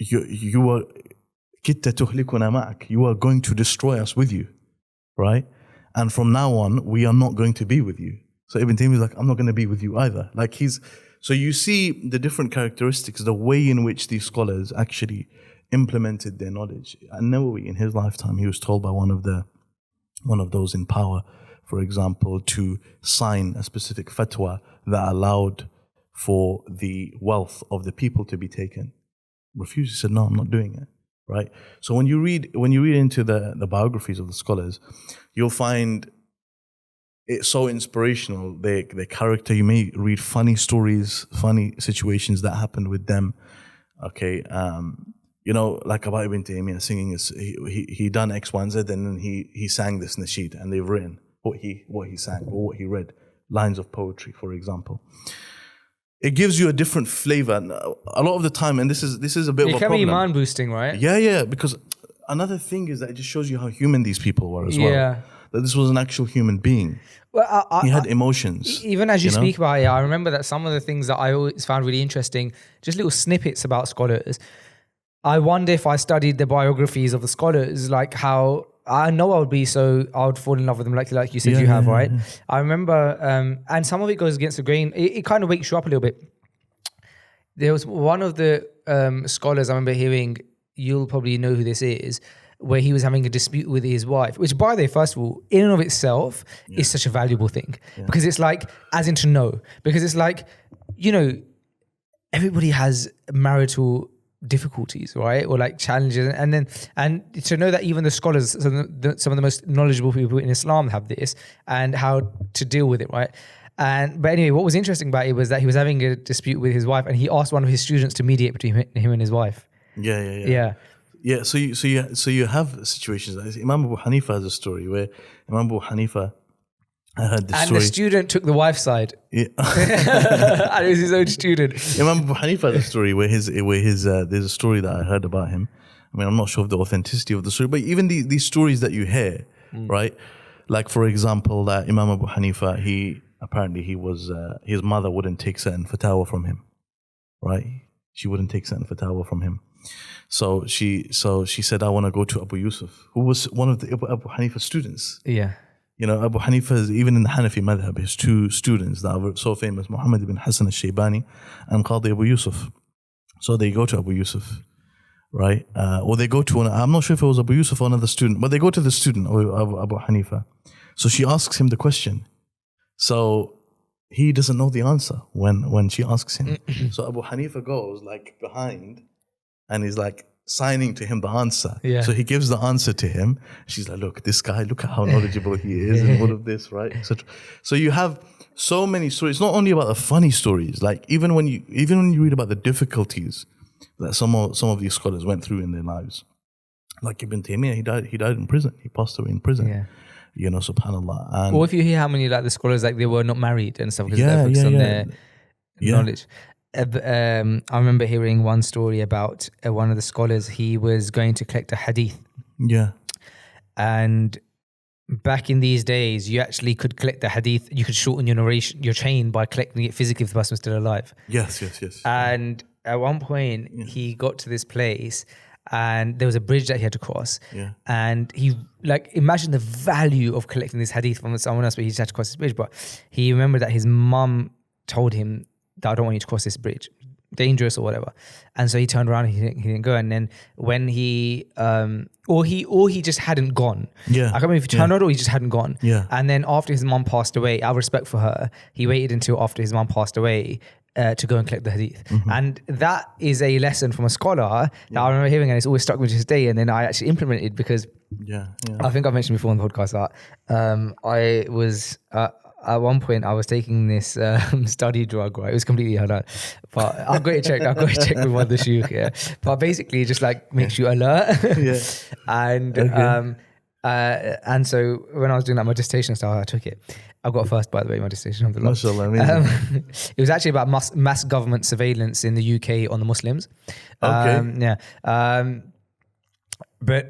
Speaker 2: you are kitta tuhlikuna ma'ak, you are going to destroy us with you, right? And from now on, we are not going to be with you. So Ibn Taymiyyah is like, I'm not going to be with you either. Like so you see the different characteristics, the way in which these scholars actually implemented their knowledge. And Nawawi, in his lifetime, he was told by one of those in power, for example, to sign a specific fatwa that allowed for the wealth of the people to be taken. Refused. He said, no, I'm not doing it. Right? So when you read into the biographies of the scholars, you'll find it's so inspirational. Their character. You may read funny stories, funny situations that happened with them. Okay, you know, like about Ibn Taymiyyah singing he done X, Y, and Z, and then he sang this nasheed, and they've written what he sang or what he read, lines of poetry, for example. It gives you a different flavor. A lot of the time, and this is a bit of a problem. It
Speaker 1: can be iman boosting, right?
Speaker 2: Yeah. Because another thing is that it just shows you how human these people were as well.
Speaker 1: Yeah.
Speaker 2: That this was an actual human being. Well, he had emotions.
Speaker 1: Even as you speak about it, I remember that some of the things that I always found really interesting, just little snippets about scholars. I wonder if I studied the biographies of the scholars, like how I know I would fall in love with them, like you said you have, right? I remember, and some of it goes against the grain. It kind of wakes you up a little bit. there was one of the scholars I remember hearing, you'll probably know who this is, where he was having a dispute with his wife, which, by the way, first of all, in and of itself is such a valuable thing, because it's like, as in to know, because it's like, you know, everybody has marital difficulties, right? Or like challenges. And to know that even the scholars, some of the most knowledgeable people in Islam have this and how to deal with it, right? But anyway, what was interesting about it was that he was having a dispute with his wife and he asked one of his students to mediate between him and his wife.
Speaker 2: Yeah. So you have situations. Imam Abu Hanifa has a story where Imam Abu Hanifa, I heard this story.
Speaker 1: And the student took the wife's side.
Speaker 2: Yeah.
Speaker 1: And it was his own student.
Speaker 2: Imam Abu Hanifa has a story where there's a story that I heard about him. I mean, I'm not sure of the authenticity of the story, but even these stories that you hear, right? Like, for example, that Imam Abu Hanifa, his mother wouldn't take certain fatwa from him, right? She wouldn't take certain fatwa from him. So she said, I want to go to Abu Yusuf, who was one of the Abu Hanifa's students.
Speaker 1: Yeah.
Speaker 2: You know, Abu Hanifa is, even in the Hanafi madhab, his two students that are so famous, Muhammad ibn Hassan al-Shaybani and Qadi Abu Yusuf. So they go to Abu Yusuf, right? Or they go to I'm not sure if it was Abu Yusuf or another student, but they go to the student of Abu Hanifa. So she asks him the question. So he doesn't know the answer when she asks him. So Abu Hanifa goes like behind and he's like signing to him the answer.
Speaker 1: Yeah.
Speaker 2: So he gives the answer to him. She's like, look, this guy, look at how knowledgeable he is and all of this, right? So you have so many stories. It's not only about the funny stories. Like even when you read about the difficulties that some of these scholars went through in their lives. Like Ibn Taymiyyah, he died in prison. He passed away in prison.
Speaker 1: Yeah.
Speaker 2: You know, subhanAllah. And
Speaker 1: or if you hear how many like the scholars, like they were not married and stuff, because they're focused on their knowledge. I remember hearing one story about one of the scholars. He was going to collect a hadith.
Speaker 2: Yeah.
Speaker 1: And back in these days, you actually could collect the hadith. You could shorten your chain by collecting it physically if the person was still alive.
Speaker 2: Yes.
Speaker 1: And at one point, he got to this place and there was a bridge that he had to cross.
Speaker 2: Yeah.
Speaker 1: And he, like, imagine the value of collecting this hadith from someone else, but he just had to cross this bridge. But he remembered that his mum told him that I don't want you to cross this bridge, dangerous or whatever. And so he turned around and he didn't go. And then when he just hadn't gone.
Speaker 2: Yeah.
Speaker 1: I can't remember if he turned around or he just hadn't gone.
Speaker 2: Yeah.
Speaker 1: And then after his mum passed away, out of respect for her, he waited until after his mum passed away to go and collect the hadith. And that is a lesson from a scholar that I remember hearing, and it's always stuck with me to this day. And then I actually implemented, because I think I mentioned before on the podcast that I was at one point I was taking this study drug, right? It was completely halal, but I've got it checked with one of the shuyukh, yeah. But basically it just like makes you alert. And so when I was doing that, my dissertation stuff, I took it. I got first, by the way, my dissertation.
Speaker 2: Mashallah, amazing.
Speaker 1: It was actually about mass government surveillance in the UK on the Muslims.
Speaker 2: Okay.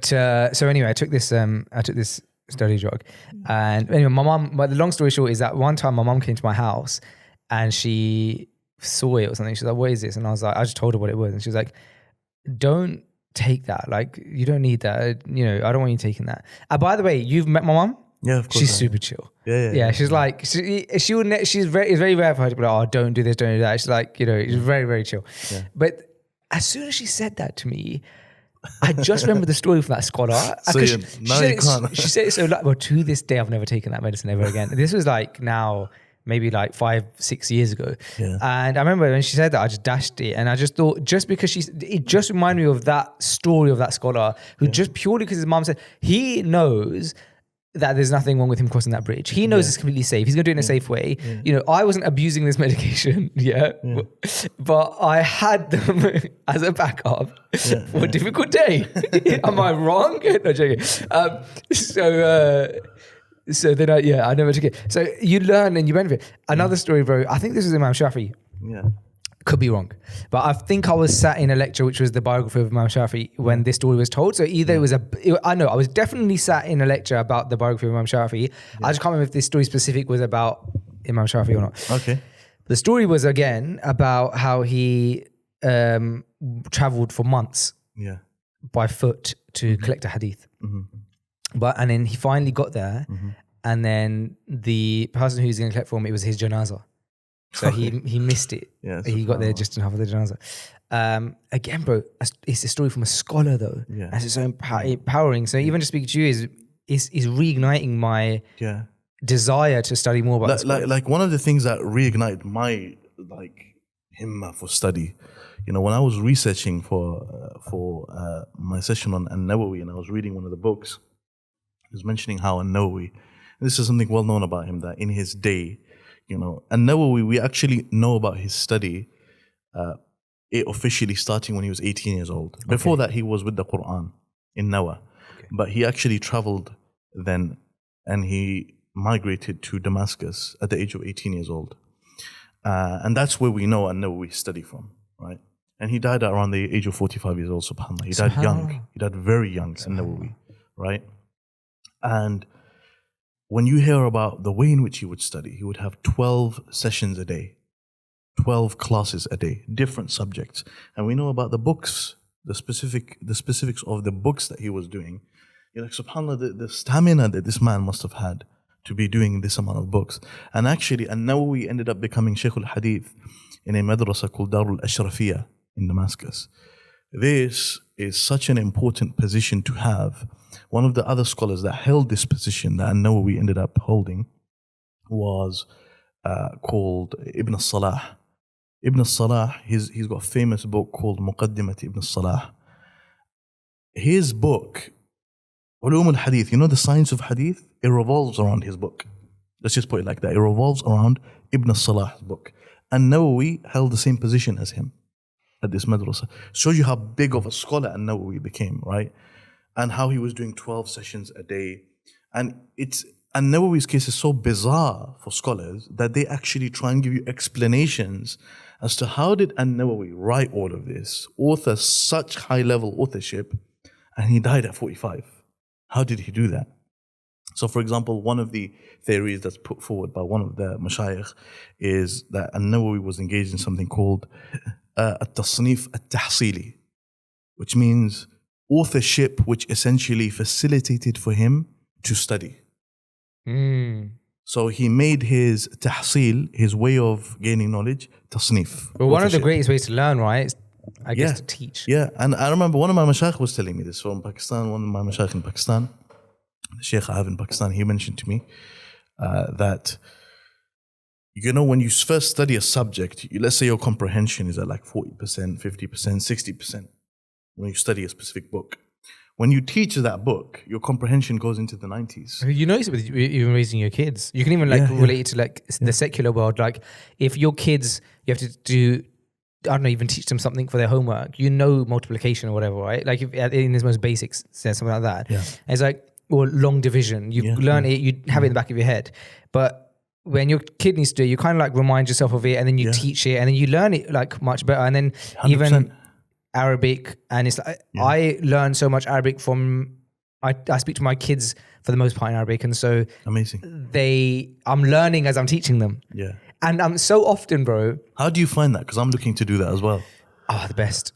Speaker 1: So anyway, I took this study drug, and anyway, my mum. But the long story short is that one time my mum came to my house, and she saw it or something. She was like, "What is this?" And I was like, I just told her what it was, and she was like, "Don't take that. Like, you don't need that. You know, I don't want you taking that." By the way, you've met my mum.
Speaker 2: Yeah, of course.
Speaker 1: She's super chill.
Speaker 2: Yeah.
Speaker 1: She's like, it's very rare for her to be like, "Oh, don't do this, don't do that." She's like, you know, she's very, very chill. Yeah. But as soon as she said that to me, I just remember the story from that scholar. She said it so like, well, to this day, I've never taken that medicine ever again. And this was like now, maybe like 5-6 years ago. Yeah. And I remember when she said that, I just dashed it. And I just thought, just because it just reminded me of that story of that scholar who just purely because his mom said, he knows that there's nothing wrong with him crossing that bridge. He knows it's completely safe. He's going to do it in a safe way. Yeah. You know, I wasn't abusing this medication, but I had them as a backup for a difficult day. Am I wrong? No, joking. So then I never took it. So you learn and you benefit. Another story, bro. I think this is Imam Shafi.
Speaker 2: Yeah.
Speaker 1: Could be wrong, but I think I was sat in a lecture which was the biography of Imam Shafi when this story was told. So either I was definitely sat in a lecture about the biography of Imam Shafi. I just can't remember if this story specific was about Imam Shafi or not.
Speaker 2: Okay.
Speaker 1: The story was again about how he traveled for months by foot to collect a hadith. And then he finally got there, and then the person who's going to collect for him, it was his janazah. So he missed it.
Speaker 2: Yeah,
Speaker 1: He got there just in half of the janazah. Again, bro, it's a story from a scholar though.
Speaker 2: Yeah.
Speaker 1: And it's so empowering. So even just speaking to you is reigniting my desire to study more about this.
Speaker 2: Like one of the things that reignited my himma for study, when I was researching for my session on An-Nawawi, and I was reading one of the books, he was mentioning how An-Nawawi, this is something well known about him, that in his day, An-Nawawi, we actually know about his study, it officially starting when he was 18 years old. Before that, he was with the Quran in Nawa. Okay. But he actually traveled then, and he migrated to Damascus at the age of 18 years old. And that's where we know An-Nawawi study from, right? And he died at around the age of 45 years old, subhanAllah. He died young. He died very young, An-Nawawi, right? And when you hear about the way in which he would study, he would have 12 sessions a day, 12 classes a day, different subjects. And we know about the books, the specifics of the books that he was doing. You're like, subhanAllah, the stamina that this man must have had to be doing this amount of books. And actually, An-Nawawi ended up becoming Shaykh al-Hadith in a madrasa called Darul Ashrafiyah in Damascus. This is such an important position to have. One of the other scholars that held this position that An-Nawawi ended up holding was called Ibn al-Salah. Ibn al-Salah, he's got a famous book called Muqaddimat Ibn al-Salah. His book, Ulum al-Hadith, the science of Hadith, it revolves around his book. Let's just put it like that. It revolves around Ibn al-Salah's book. And Nawawi held the same position as him at this madrasa. Shows you how big of a scholar An-Nawawi became, right? And how he was doing 12 sessions a day. And An-Nawawi's case is so bizarre for scholars that they actually try and give you explanations as to how did An-Nawawi write all of this, author such high-level authorship, and he died at 45. How did he do that? So, for example, one of the theories that's put forward by one of the mashayikh is that An-Nawawi was engaged in something called at-tasnif at-tahsili, which means authorship which essentially facilitated for him to study. So he made his tahsil, his way of gaining knowledge, tasnif.
Speaker 1: Well, one of the greatest ways to learn, right, is, I guess, to teach.
Speaker 2: Yeah, and I remember one of my mashayikh was telling me this from Pakistan, one of my mashayikh in Pakistan, the sheikh I have in Pakistan, he mentioned to me that, when you first study a subject, let's say your comprehension is at like 40%, 50%, 60% when you study a specific book. When you teach that book, your comprehension goes into the 90s.
Speaker 1: You notice it with even raising your kids. You can even relate it to the secular world. Like if your kids, you have to do, I don't know, even teach them something for their homework. Multiplication or whatever, right? Like if in its most basic sense, something like that. Yeah. It's like, or long division. You learn it, you have it in the back of your head. But when your kid needs to do it, you kind of like remind yourself of it, and then you teach it, and then you learn it like much better. And then 100%. Even Arabic, and it's like I learn so much Arabic from I speak to my kids for the most part in Arabic, and so
Speaker 2: amazing.
Speaker 1: I'm learning as I'm teaching them.
Speaker 2: Yeah,
Speaker 1: and I'm so often, bro.
Speaker 2: How do you find that? Because I'm looking to do that as well.
Speaker 1: The best.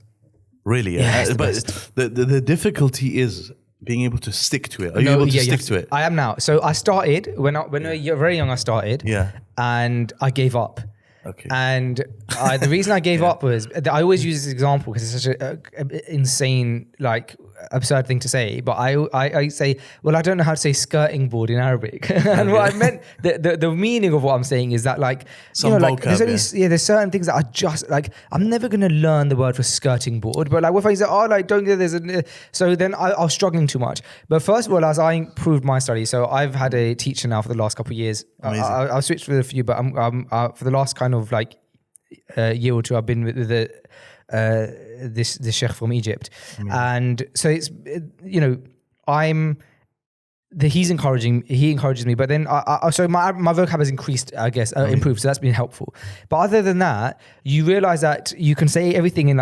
Speaker 2: Really,
Speaker 1: yeah.
Speaker 2: But the difficulty is being able to stick to it. Are you able to stick to it?
Speaker 1: I am now. So I started when you're very young. I started.
Speaker 2: Yeah,
Speaker 1: and I gave up.
Speaker 2: Okay.
Speaker 1: And the reason I gave up was I always use this example because it's such an insane, absurd thing to say. But I say, well, I don't know how to say skirting board in Arabic. And what I meant, the meaning of what I'm saying is that there's certain things that are just I'm never going to learn the word for skirting board. But if I say, so then I was struggling too much. But first of all, as I improved my study, so I've had a teacher now for the last couple of years. I've switched with a few, but I'm for the last kind of year or two, I've been with this sheikh from Egypt. And so it's he encourages me, but then so my vocab has increased, I guess, improved, so that's been helpful. But other than that, you realize that you can say everything in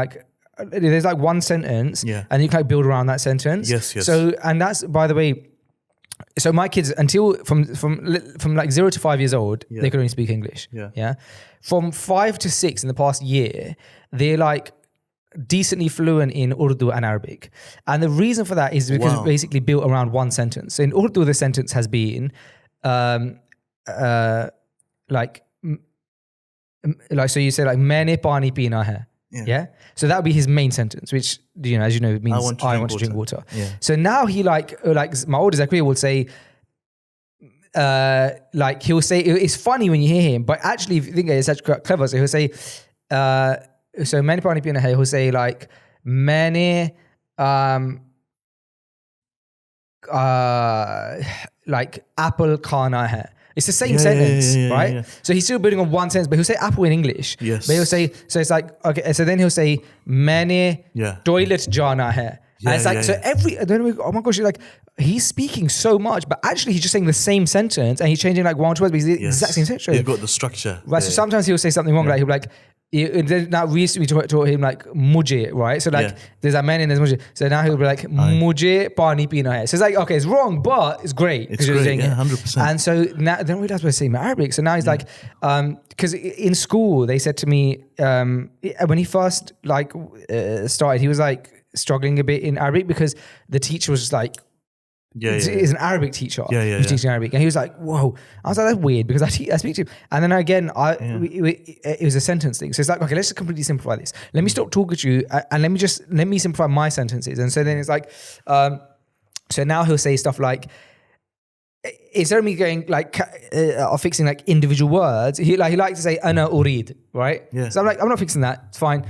Speaker 1: there's one sentence, and you can build around that sentence.
Speaker 2: Yes.
Speaker 1: So, and that's, by the way, so my kids, until from 0 to 5 years old, they can only speak English. Yeah. From 5 to 6 in the past year, they're decently fluent in Urdu and Arabic. And the reason for that is because it's basically built around one sentence. So in Urdu, the sentence has been like, so you say like, मैंने पानी पीना है. Yeah. So that would be his main sentence, which, you know, as you know, means I want to drink water.
Speaker 2: Yeah.
Speaker 1: So now he like my older Zakaria will say, like he'll say, it's funny when you hear him, but actually if you think it's actually quite clever, so he'll say, so मैंने पानी पीना है, he'll say like, मैंने, like apple खाना है. It's the same sentence, right? Yeah. So he's still building on one sentence, but he'll say apple in English.
Speaker 2: Yes.
Speaker 1: But he'll say, so it's like, okay, so then he'll say, मैंने toilet जाना है. And it's like, so oh my gosh, like, he's speaking so much, but actually he's just saying the same sentence and he's changing like one or two words, but he's the exact same sentence.
Speaker 2: He's got the structure.
Speaker 1: Right, so sometimes he'll say something wrong, like he'll be like, now we used to be taught him like mujhe, right? So like there's a man and there's mujhe. So now he'll be like mujhe pani pina hai. So it's like, okay, it's wrong, but it's great.
Speaker 2: It's great, 100%.
Speaker 1: And so now then we realize we're saying Arabic. So now he's like, because in school they said to me, when he first like started, he was like struggling a bit in Arabic because the teacher was just like, he's an Arabic teacher who's teaching Arabic, and he was like, whoa. I was like, that's weird because I speak to him, and then again it was a sentence thing. So it's like, okay, let's just completely simplify this. Let me stop talking to you and let me simplify my sentences. And so then it's like, so now he'll say stuff like, instead of me going like or fixing like individual words, he likes to say ana urid, right? So I'm like, I'm not fixing that, it's fine.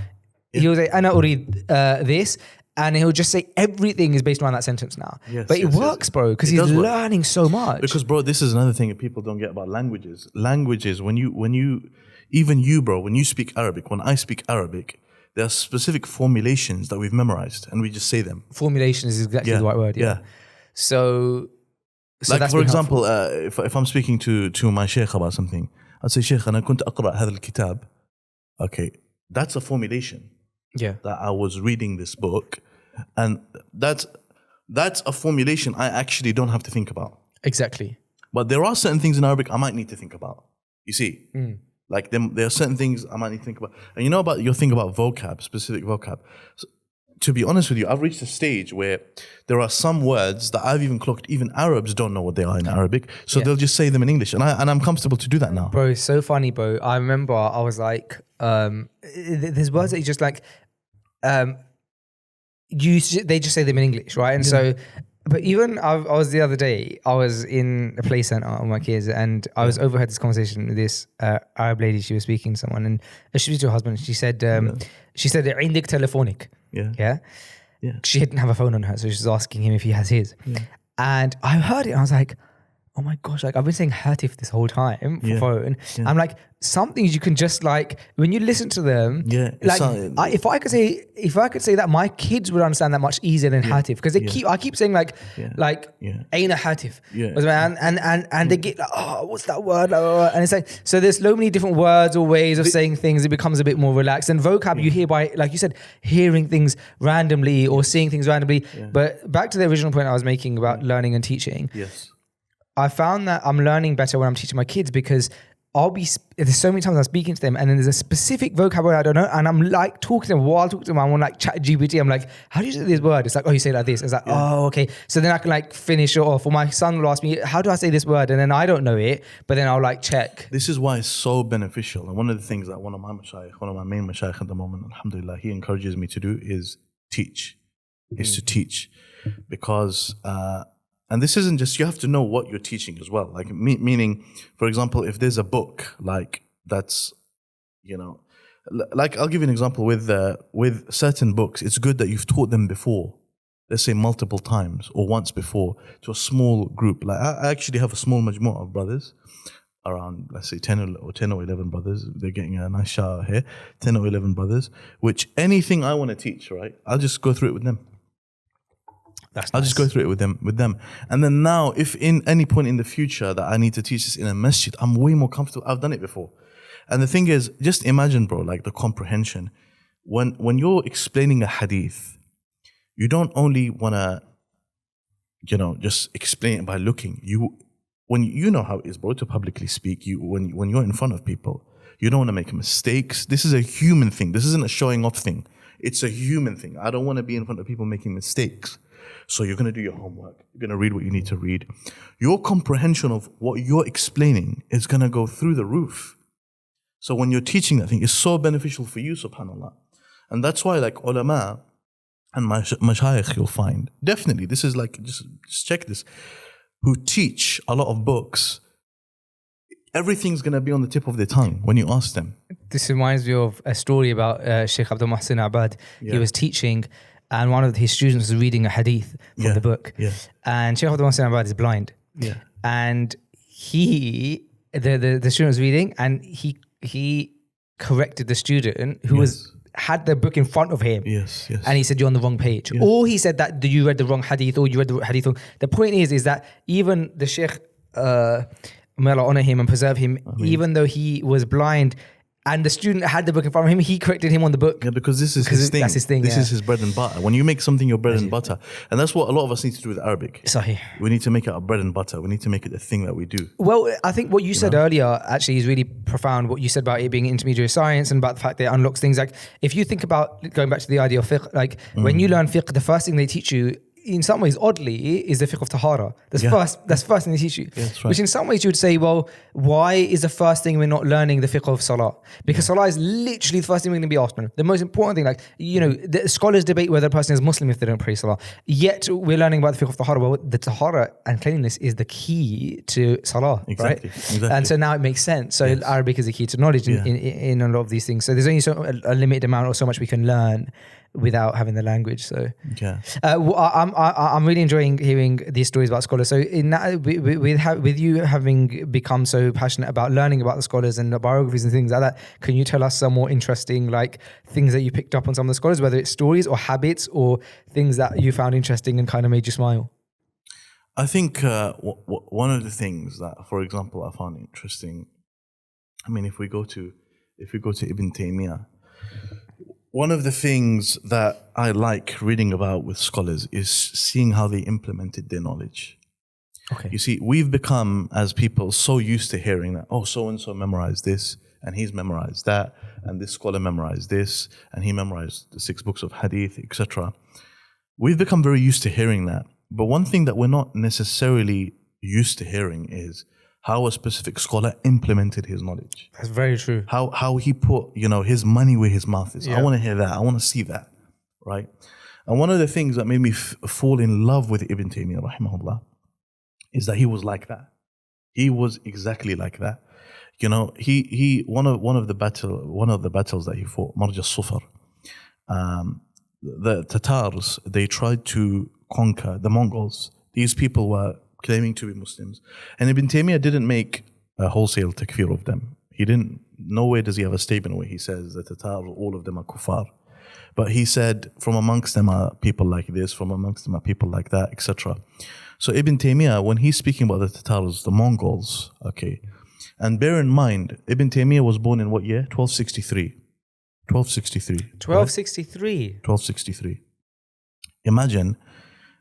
Speaker 1: He'll say ana urid this, and he'll just say everything is based around that sentence now. But it works, bro, because he's learning so much.
Speaker 2: Because, bro, this is another thing that people don't get about languages. Languages, when you, bro, when you speak Arabic, when I speak Arabic, there are specific formulations that we've memorized, and we just say them.
Speaker 1: Formulation is exactly the right word. Yeah. So
Speaker 2: like,
Speaker 1: that's
Speaker 2: for example, if I'm speaking to my sheikh about something, I'd say, Sheikh, أنا كنت أقرأ هذا الكتاب. Okay, that's a formulation. That I was reading this book, and that's a formulation I actually don't have to think about.
Speaker 1: Exactly.
Speaker 2: But there are certain things in Arabic I might need to think about. You see, like there are certain things I might need to think about. And you know about your thing about vocab, specific vocab. So, to be honest with you, I've reached a stage where there are some words that I've even clocked. Even Arabs don't know what they are in Arabic, so they'll just say them in English, and I'm comfortable to do that now.
Speaker 1: Bro, it's so funny, bro. I remember I was like, there's words that you just like. They just say them in English, right? And so, but even I was the other day, I was in a play center with my kids, and I was overheard this conversation with this Arab lady. She was speaking to someone, and she was to her husband. She said, "عندك تلفونك." Yeah. She didn't have a phone on her, so she was asking him if he has his. And I heard it, and I was like, oh my gosh, like I've been saying hatif this whole time for phone. I'm like, some things you can just like, when you listen to them, like if I could say that, my kids would understand that much easier than hatif, because I keep saying like aina hatif, and they get like, oh, what's that word? And it's like, so there's so many different words or ways of saying things. It becomes a bit more relaxed, and vocab you hear by, like you said, hearing things randomly or seeing things randomly. But back to the original point I was making about learning and teaching. I found that I'm learning better when I'm teaching my kids, because there's so many times I'm speaking to them and then there's a specific vocabulary I don't know, and I'm like talking to them while talking to them. I'm on like chat GPT. I'm like, how do you say this word? It's like, oh, you say it like this. It's like, oh, okay. So then I can like finish it off. Or my son will ask me, how do I say this word? And then I don't know it, but then I'll like check.
Speaker 2: This is why it's so beneficial. And one of the things that one of my main mashayikh at the moment, alhamdulillah, he encourages me to do is teach. Is to teach. Because and this isn't just, you have to know what you're teaching as well. Like meaning, for example, if there's a book like that's, you know, like I'll give you an example with certain books. It's good that you've taught them before, let's say multiple times or once before, to a small group. Like I actually have a small majmu' of brothers, around, let's say 10 or 11 brothers. They're getting a nice shower here. 10 or 11 brothers, which anything I want to teach, right, I'll just go through it with them. I'll just go through it with them. And then now, if in any point in the future that I need to teach this in a masjid, I'm way more comfortable. I've done it before. And the thing is, just imagine, bro, like the comprehension. When you're explaining a hadith, you don't only want to, you know, just explain it by looking. When you know how it is, bro, to publicly speak, when you're in front of people, you don't want to make mistakes. This is a human thing. This isn't a showing off thing. It's a human thing. I don't want to be in front of people making mistakes. So you're going to do your homework. You're going to read what you need to read. Your comprehension of what you're explaining is going to go through the roof. So when you're teaching that thing, it's so beneficial for you, subhanAllah. And that's why like ulama and mashayikh, you'll find, definitely, this is like, just check this, who teach a lot of books, everything's going to be on the tip of their tongue when you ask them.
Speaker 1: This reminds me of a story about Sheikh Abdul Muhsin Abad. He was teaching, and one of his students was reading a hadith from the book. And Sheikh Abdul Muhsin Abad is blind. And the student was reading, and he corrected the student who had the book in front of him. And he said, you're on the wrong page. Or he said that you read the wrong hadith, or you read the hadith wrong. The point is that even the Sheikh, may Allah honor him and preserve him, even though he was blind and the student had the book in front of him, he corrected him on the book.
Speaker 2: Yeah, because this is his thing.
Speaker 1: That's his thing.
Speaker 2: This is his bread and butter. When you make something your bread and butter, and that's what a lot of us need to do with Arabic.
Speaker 1: Sahih.
Speaker 2: We need to make it our bread and butter. We need to make it the thing that we do.
Speaker 1: Well, I think what you said earlier actually is really profound. What you said about it being intermediary science and about the fact that it unlocks things. Like if you think about going back to the idea of fiqh, like when you learn fiqh, the first thing they teach you, in some ways, oddly, is the fiqh of tahara. That's first thing they teach you.
Speaker 2: Right.
Speaker 1: Which in some ways you would say, well, why is the first thing we're not learning the fiqh of salah? Because salah is literally the first thing we're going to be asked. The most important thing, like, the scholars debate whether a person is Muslim if they don't pray salah. Yet we're learning about the fiqh of tahara. Well, the tahara and cleanliness is the key to salah, right?
Speaker 2: Exactly.
Speaker 1: And so now it makes sense. So Arabic is the key to knowledge in a lot of these things. So there's only a limited amount or so much we can learn without having the language. So I'm really enjoying hearing these stories about scholars. So in that, with you having become so passionate about learning about the scholars and the biographies and things like that, can you tell us some more interesting like things that you picked up on some of the scholars, whether it's stories or habits or things that you found interesting and kind of made you smile?
Speaker 2: I think one of the things that, for example, I found interesting, I mean, if we go to Ibn Taymiyyah, one of the things that I like reading about with scholars is seeing how they implemented their knowledge.
Speaker 1: Okay.
Speaker 2: You see, we've become, as people, so used to hearing that, oh, so-and-so memorized this, and he's memorized that, and this scholar memorized this, and he memorized the 6 books of hadith, etc. We've become very used to hearing that. But one thing that we're not necessarily used to hearing is how a specific scholar implemented his knowledge.
Speaker 1: That's very true.
Speaker 2: How he put, his money where his mouth is. I want to hear that. I want to see that, right? And one of the things that made me fall in love with Ibn Taymiyyah, rahimahullah, is that he was like that. He was exactly like that. He one of the battles that he fought, Marj al-Sufar, the Tatars, they tried to conquer the Mongols. These people were claiming to be Muslims. And Ibn Taymiyyah didn't make a wholesale takfir of them. Nowhere does he have a statement where he says that Tatars, all of them are kuffar. But he said, from amongst them are people like this, from amongst them are people like that, etc. So Ibn Taymiyyah, when he's speaking about the Tatars, the Mongols, okay, and bear in mind, Ibn Taymiyyah was born in what year? 1263. 1263. Imagine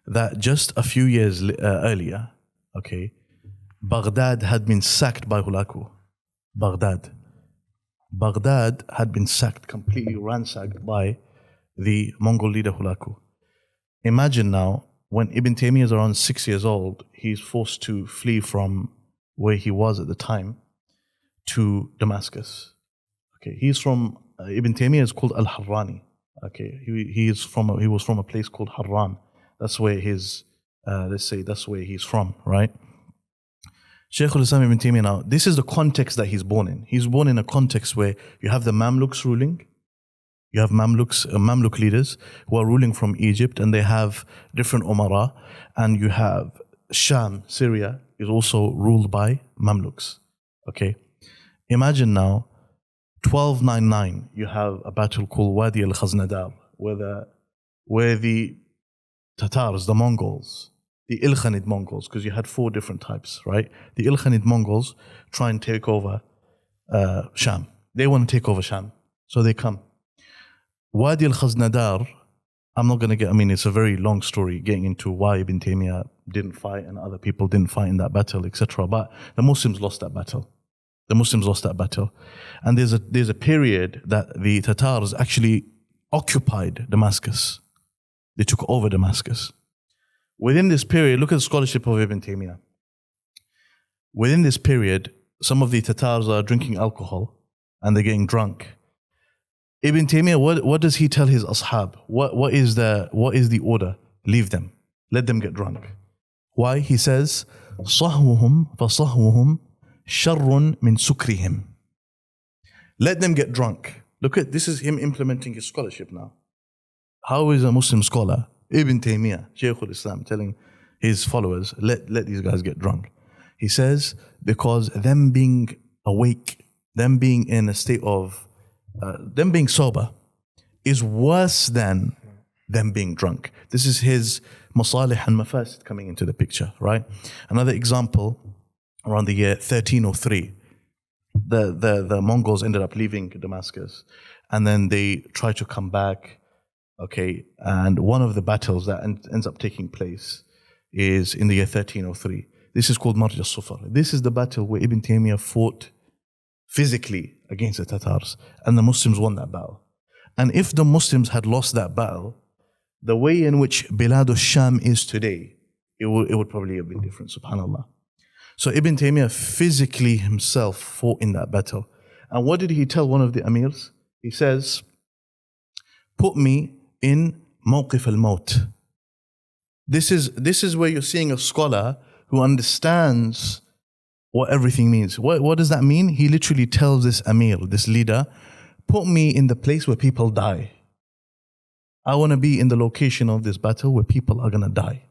Speaker 2: that just a few years earlier, okay, Baghdad had been sacked by Hulaku. Baghdad had been sacked, completely ransacked by the Mongol leader Hulaku. Imagine now, when Ibn Taymiyyah is around 6 years old, he's forced to flee from where he was at the time to Damascus. Okay, he's from, Ibn Taymiyyah is called Al-Harrani. Okay, he was from a place called Harran. That's where that's where he's from, right? Shaykh al-Islam Ibn Taymiyyah now, this is the context that he's born in. He's born in a context where you have the Mamluks ruling. You have Mamluk leaders who are ruling from Egypt, and they have different Umara. And you have Sham, Syria, is also ruled by Mamluks. Okay? Imagine now, 1299, you have a battle called Wadi al-Khaznadar, where the Tatars, the Mongols, the Ilkhanid Mongols, because you had 4 different types, right? The Ilkhanid Mongols try and take over Sham. They want to take over Sham, so they come. Wadi al-Khaznadar, it's a very long story getting into why Ibn Taymiyyah didn't fight and other people didn't fight in that battle, etc. But the Muslims lost that battle. And there's a period that the Tatars actually occupied Damascus. They took over Damascus. Within this period, look at the scholarship of Ibn Taymiyyah. Within this period, some of the Tatars are drinking alcohol and they're getting drunk. Ibn Taymiyyah, what does he tell his ashab? What is the order? Leave them. Let them get drunk. Why? He says, صَهْوُهُمْ فَصَهْوُهُمْ شَرٌّ مِنْ سُكْرِهِمْ. Let them get drunk. Look at, this is him implementing his scholarship now. How is a Muslim scholar, Ibn Taymiyyah, Shaykh al-Islam, telling his followers, let these guys get drunk? He says, because them being awake, them being in a state of, them being sober is worse than them being drunk. This is his masalih and mafasid coming into the picture, right? Another example, around the year 1303, the Mongols ended up leaving Damascus, and then they tried to come back, okay, and one of the battles that ends up taking place is in the year 1303. This is called Marj al-Sufar. This is the battle where Ibn Taymiyyah fought physically against the Tatars, and the Muslims won that battle. And if the Muslims had lost that battle, the way in which Bilad al-Sham is today, it would probably have been different, subhanAllah. So Ibn Taymiyyah physically himself fought in that battle. And what did he tell one of the amirs? He says, put me in mawqif al-maut. This is where you're seeing a scholar who understands what everything means. What does that mean? He literally tells this amir, this leader, put me in the place where people die. I want to be in the location of this battle where people are going to die,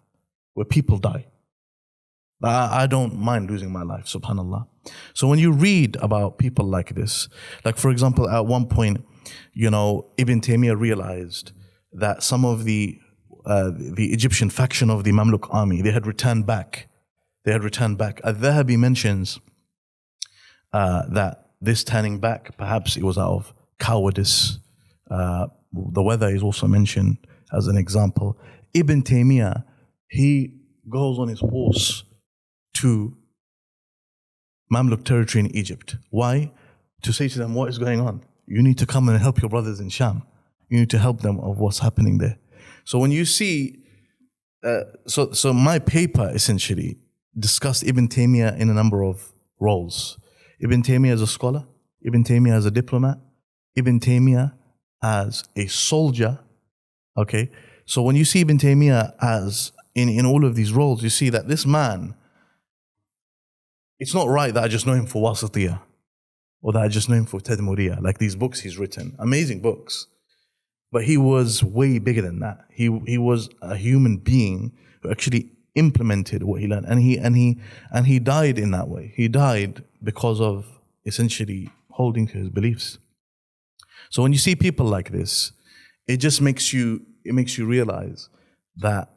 Speaker 2: where people die. I don't mind losing my life, subhanAllah. So when you read about people like this, like for example, at one point, Ibn Taymiyyah realized that some of the Egyptian faction of the Mamluk army, they had returned back. Al-Dhahabi mentions that this turning back, perhaps it was out of cowardice. The weather is also mentioned as an example. Ibn Taymiyyah, he goes on his horse to Mamluk territory in Egypt. Why? To say to them, what is going on? You need to come and help your brothers in Sham. You need to help them of what's happening there. So when you see, so my paper essentially discussed Ibn Taymiyyah in a number of roles. Ibn Taymiyyah as a scholar, Ibn Taymiyyah as a diplomat, Ibn Taymiyyah as a soldier, okay? So when you see Ibn Taymiyyah as, in all of these roles, you see that this man, it's not right that I just know him for Wasatiyah, or that I just know him for Tadmuriyah, like these books he's written, amazing books. But he was way bigger than that. He was a human being who actually implemented what he learned, and he died in that way. He died because of essentially holding to his beliefs. So when you see people like this, it just makes you realize that,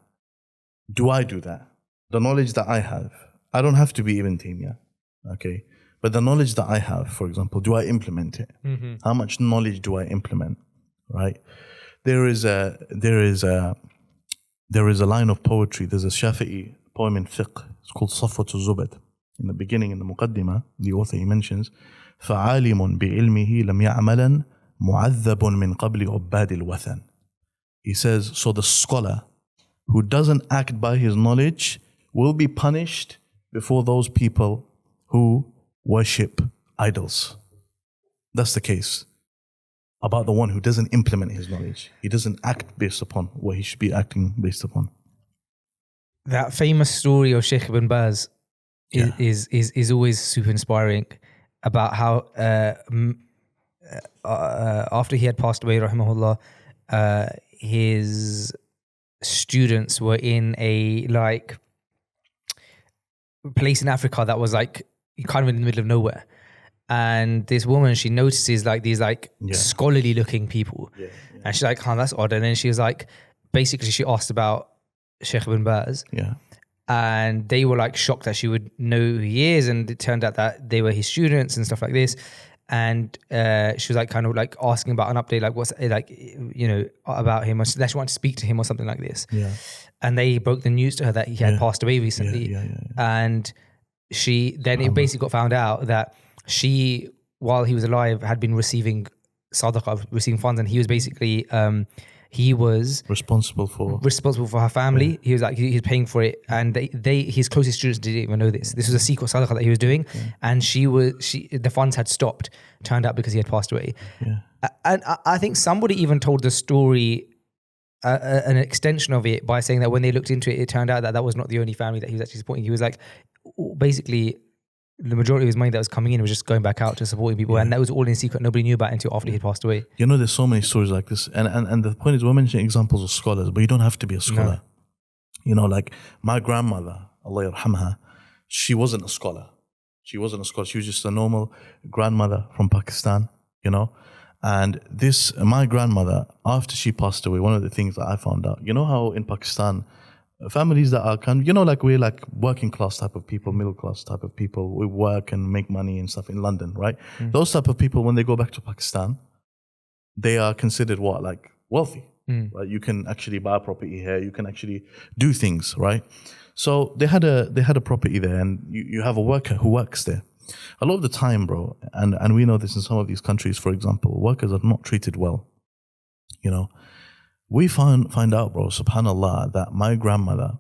Speaker 2: do I do that? The knowledge that I have, I don't have to be Ibn Taymiyyah, okay? But the knowledge that I have, for example, do I implement it? Mm-hmm. How much knowledge do I implement? Right? There is a line of poetry. There's a Shafi'i poem in fiqh. It's called Safwat al-Zubad. In the beginning, in the Muqaddimah, the author, he mentions, فَعَالِمٌ بِعِلْمِهِ لَمْ يَعْمَلًا مُعَذَّبٌ مِنْ قَبْلِ عُبَّادِ الْوَثَنِ. He says, so the scholar who doesn't act by his knowledge will be punished before those people who worship idols. That's the case about the one who doesn't implement his knowledge. He doesn't act based upon what he should be acting based upon.
Speaker 1: That famous story of Sheikh Ibn Baz is always super inspiring, about how after he had passed away, rahimahullah, his students were in a place in Africa that was kind of in the middle of nowhere. And this woman, she notices these scholarly looking people. Yeah. And she's like, that's odd. And then she was basically she asked about Sheikh Ibn Baz. Yeah. And they were shocked that she would know who he is. And it turned out that they were his students and stuff like this. And she was asking about an update, what's about him, or that she wanted to speak to him or something like this. Yeah. And they broke the news to her that he had passed away recently. Yeah. And she then it basically got found out that while he was alive, had been receiving sadaqah, receiving funds, and he was basically he was
Speaker 2: responsible for
Speaker 1: her family. He was like, he's paying for it, and his closest students didn't even know this. This was a secret sadaqah that he was doing, and the funds had stopped. Turned out because he had passed away. And I think somebody even told the story, an extension of it, by saying that when they looked into it, it turned out that was not the only family that he was actually supporting. He was like, basically, the majority of his money that was coming in was just going back out to supporting people, and that was all in secret. Nobody knew about it until after he passed away.
Speaker 2: You know, there's so many stories like this, and the point is, we're mentioning examples of scholars, but you don't have to be a scholar. No. You know, like my grandmother, Allah yarhamha, she wasn't a scholar. She was just a normal grandmother from Pakistan, you know. And my grandmother, after she passed away, one of the things that I found out, you know how in Pakistan, families that are kind of, you know, like we're like working class type of people, middle class type of people, we work and make money and stuff in London, right? Those type of people, when they go back to Pakistan, they are considered what? Like wealthy, right? You can actually buy a property here, you can actually do things, right? So they had a property there, and you have a worker who works there. A lot of the time, bro, and we know this in some of these countries, for example, workers are not treated well, you know. We find out, bro, subhanAllah, that my grandmother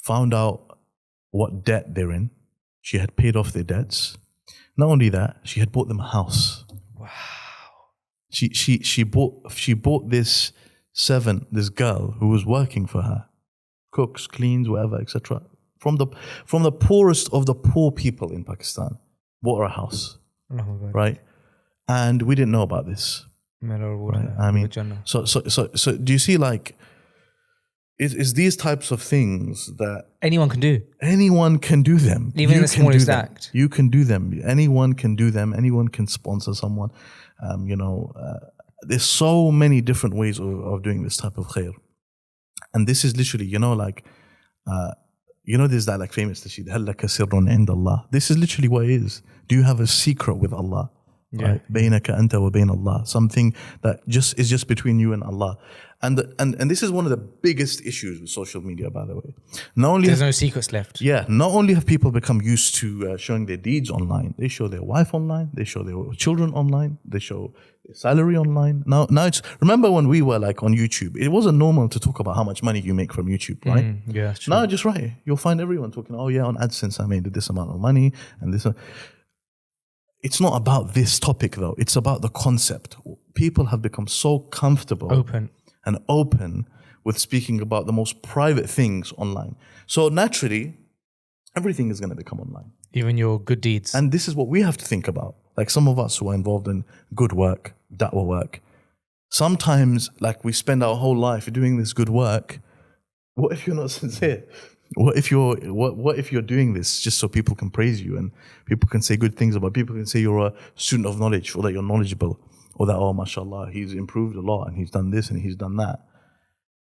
Speaker 2: found out what debt they're in. She had paid off their debts. Not only that, she had bought them a house.
Speaker 1: Wow.
Speaker 2: She bought this girl who was working for her, cooks, cleans, whatever, etc. From the poorest of the poor people in Pakistan, bought her a house, right? And we didn't know about this. Right. I mean, so do you see, like, it's these types of things that
Speaker 1: anyone can do.
Speaker 2: Anyone can do them.
Speaker 1: Even the smallest act.
Speaker 2: You can do them. Anyone can do them. Anyone can sponsor someone. You know, there's so many different ways of doing this type of khair. And this is literally, you know, like, you know, there's that like famous tashid, هَلْ لَكَ سِرٌ عِنْدَ اللَّهِ. This is literally what it is. Do you have a secret with Allah? Right? بَيْنَكَ أَنْتَ وَبَيْنَ اللَّهِ. Something that is just between you and Allah. And this is one of the biggest issues with social media, by the way.
Speaker 1: There's no secrets left.
Speaker 2: Yeah. Not only have people become used to showing their deeds online, they show their wife online, they show their children online, they show their salary online. Now it's, remember when we were like on YouTube, it wasn't normal to talk about how much money you make from YouTube, right?
Speaker 1: Yeah, that's true.
Speaker 2: Now just right, you'll find everyone talking, oh yeah, on AdSense I made this amount of money and this. It's not about this topic though. It's about the concept. People have become so comfortable and open with speaking about the most private things online. So naturally, everything is going to become online.
Speaker 1: Even your good deeds.
Speaker 2: And this is what we have to think about. Like some of us who are involved in good work, da'wah work, sometimes like we spend our whole life doing this good work. What if you're not sincere? What if you're doing this just so people can praise you and people can say good things about, people can say you're a student of knowledge or that you're knowledgeable or that, oh, mashallah, he's improved a lot and he's done this and he's done that.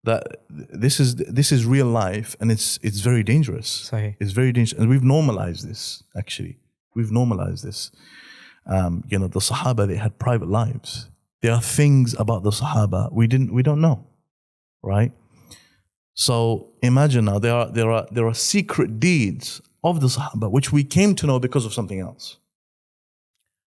Speaker 2: That this is real life, and it's very dangerous.
Speaker 1: Sahih.
Speaker 2: It's very dangerous, and we've normalized this. Actually, we've normalized this. You know, the Sahaba, they had private lives. There are things about the Sahaba we don't know, right? So imagine now there are secret deeds of the Sahaba which we came to know because of something else.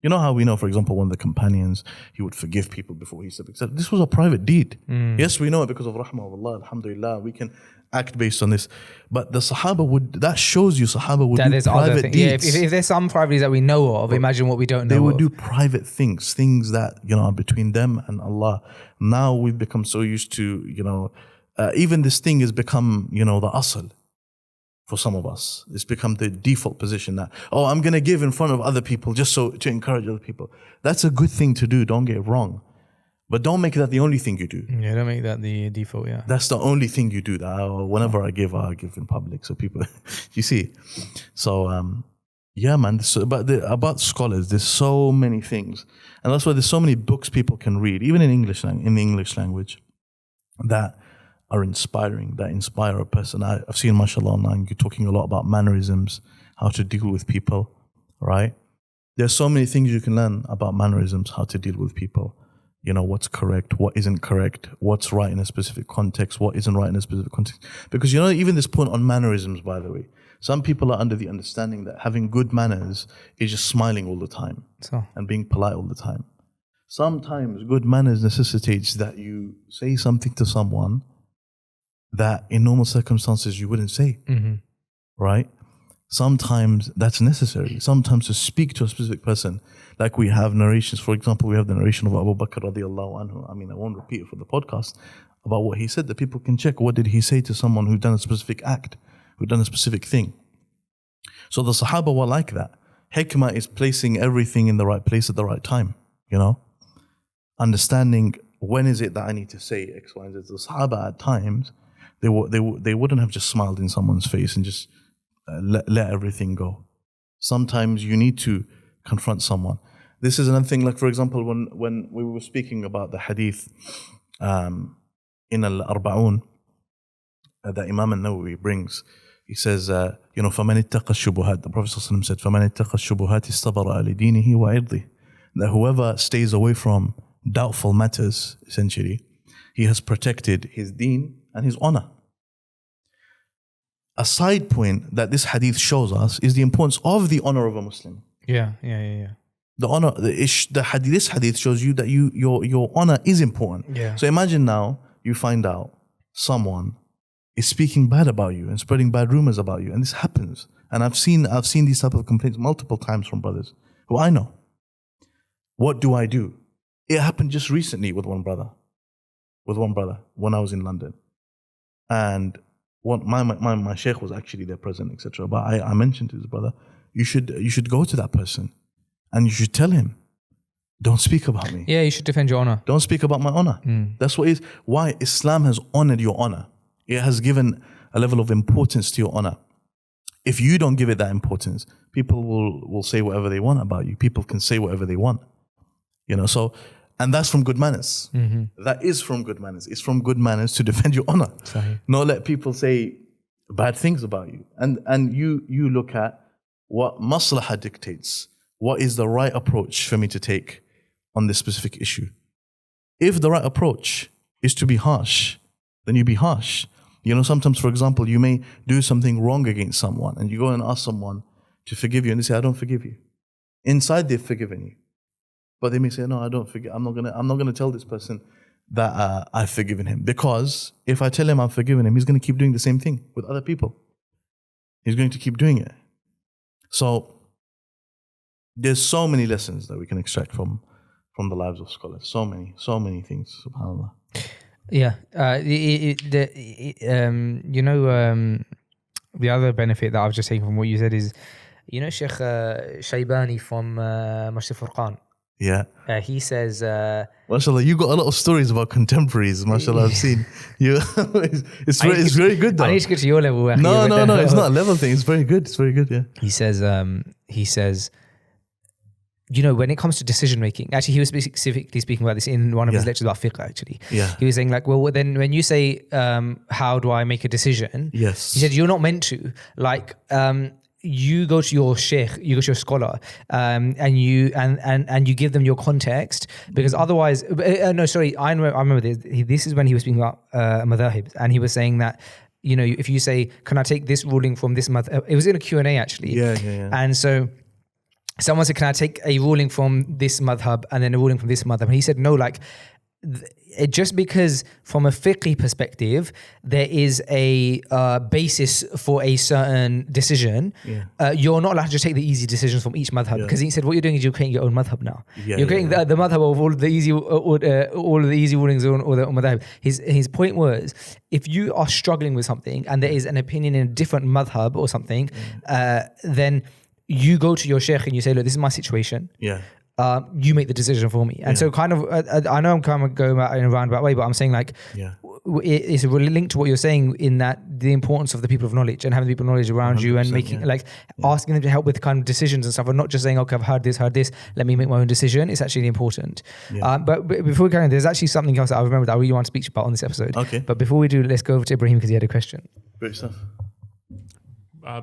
Speaker 2: You know how we know, for example, one of the companions, he would forgive people before he said, this was a private deed. Yes, we know it because of rahmah of Allah, alhamdulillah, we can act based on this. But the Sahaba that shows you Sahaba would do private deeds.
Speaker 1: Yeah, if there's some private deeds that we know of, imagine what we don't know
Speaker 2: They would do private things that, you know, are between them and Allah. Now we've become so used to, you know, even this thing has become, you know, the asl. For some of us, it's become the default position that, oh, I'm going to give in front of other people just to encourage other people. That's a good thing to do, don't get it wrong. But don't make that the only thing you do.
Speaker 1: Yeah, don't make that the default, yeah.
Speaker 2: That's the only thing you do. That whenever I give in public. So people, you see. So, yeah, man, about scholars, there's so many things. And that's why there's so many books people can read, even in the English language, that are inspiring, that inspire a person. I've seen, mashallah, online, you're talking a lot about mannerisms, how to deal with people, right? There's so many things you can learn about mannerisms, how to deal with people. You know, what's correct, what isn't correct, what's right in a specific context, what isn't right in a specific context. Because, you know, even this point on mannerisms, by the way, some people are under the understanding that having good manners is just smiling all the time and being polite all the time. Sometimes good manners necessitates that you say something to someone that in normal circumstances you wouldn't say, right? Sometimes that's necessary. Sometimes to speak to a specific person, like we have narrations. For example, we have the narration of Abu Bakr radiallahu anhu. I mean, I won't repeat it for the podcast about what he said, that people can check. What did he say to someone who done a specific act, who done a specific thing? So the Sahaba were like that. Hikmah is placing everything in the right place at the right time, you know? Understanding when is it that I need to say X, Y, and Z. The Sahaba at times, they wouldn't have just smiled in someone's face and just let everything go. Sometimes you need to confront someone. This is another thing, like for example, when we were speaking about the hadith in Al-Arba'un that Imam al-Nawawi brings, he says, فَمَنِ اتَّقَى الشُّبُهَاتِ, the Prophet ﷺ said, فَمَنِ اتَّقَى الشُّبُهَاتِ اسْتَبَرَأَ لِدِينِهِ وَعِرْضِهِ, that whoever stays away from doubtful matters, essentially, he has protected his deen and his honor. A side point that this hadith shows us is the importance of the honor of a Muslim.
Speaker 1: Yeah.
Speaker 2: The honor, this hadith shows you that your honor is important.
Speaker 1: Yeah.
Speaker 2: So imagine now you find out someone is speaking bad about you and spreading bad rumors about you, and this happens. And I've seen these type of complaints multiple times from brothers who I know. What do I do? It happened just recently with one brother when I was in London, and my sheikh was actually there present, etc. But I mentioned to his brother, you should go to that person and you should tell him, don't speak about me.
Speaker 1: Yeah, you should defend your honor.
Speaker 2: Don't speak about my honor. That's what it is. Why Islam has honored your honor. It has given a level of importance to your honor. If you don't give it that importance, people will say whatever they want about you. People can say whatever they want. You know, so, and that's from good manners. That is from good manners. It's from good manners to defend your honor.
Speaker 1: Sorry.
Speaker 2: Not let people say bad things about you. And you look at what maslahah dictates. What is the right approach for me to take on this specific issue? If the right approach is to be harsh, then you be harsh. You know, sometimes, for example, you may do something wrong against someone and you go and ask someone to forgive you and they say, I don't forgive you. Inside they've forgiven you. But they may say, no, I don't forgive. I'm not gonna tell this person that I've forgiven him, because if I tell him I've forgiven him, he's going to keep doing the same thing with other people. He's going to keep doing it. So there's so many lessons that we can extract from the lives of scholars. So many things. SubhanAllah.
Speaker 1: Yeah. The other benefit that I've just taken from what you said is, you know, Sheikh Shaybani from Masjid Furqan.
Speaker 2: Yeah.
Speaker 1: He says,
Speaker 2: MashaAllah, you got a lot of stories about contemporaries. MashaAllah, I've seen you. It's very good though.
Speaker 1: I need to get to your level.
Speaker 2: No, it's not a level thing. It's very good. Yeah.
Speaker 1: He says, you know, when it comes to decision making, actually, he was specifically speaking about this in one of his lectures about fiqh, actually.
Speaker 2: Yeah.
Speaker 1: He was saying, like, well, then when you say, how do I make a decision?
Speaker 2: Yes.
Speaker 1: He said, you're not meant to. Like, you go to your sheikh, you go to your scholar, and you give them your context, because otherwise, I remember this. This is when he was speaking about madhahib, and he was saying that, you know, if you say, can I take this ruling from this madhab? It was in a Q&A actually.
Speaker 2: Yeah.
Speaker 1: And so someone said, can I take a ruling from this madhab and then a ruling from this madhab? And he said, no, like, just because from a fiqh perspective there is a basis for a certain decision, you're not allowed to just take the easy decisions from each madhab, because he said what you're doing is you're creating your own madhab now. You're creating the madhab of all of the easy rulings or the madhab. His point was, if you are struggling with something and there is an opinion in a different madhab or something, then you go to your sheikh and you say, look, this is my situation. You make the decision for me. And so kind of, I know I'm kind of going in a roundabout way, but I'm saying like, it's really linked to what you're saying in that the importance of the people of knowledge and having the people of knowledge around you and making asking them to help with kind of decisions and stuff, and not just saying, okay, I've heard this, let me make my own decision. It's actually important. But before we go on, there's actually something else that I remember that I really want to speak about on this episode.
Speaker 2: Okay.
Speaker 1: But before we do, let's go over to Ibrahim because he had a question.
Speaker 2: Great stuff.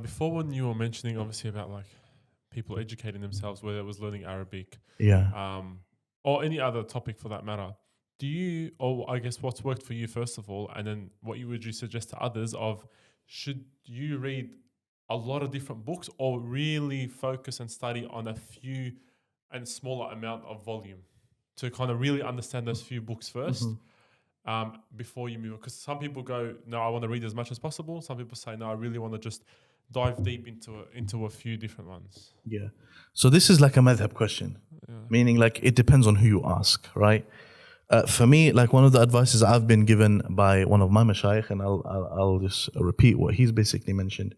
Speaker 4: Before, when you were mentioning obviously about like people educating themselves, whether it was learning Arabic, or any other topic for that matter, do you, or I guess what's worked for you first of all, and then what would you suggest to others of, should you read a lot of different books or really focus and study on a few and smaller amount of volume to kind of really understand those few books first before you move? Because some people go, no, I want to read as much as possible. Some people say, no, I really want to just dive deep into a few different ones.
Speaker 2: Yeah. So this is like a madhab question, meaning like it depends on who you ask, right? For me, like one of the advices I've been given by one of my mashayikh, and I'll just repeat what he's basically mentioned.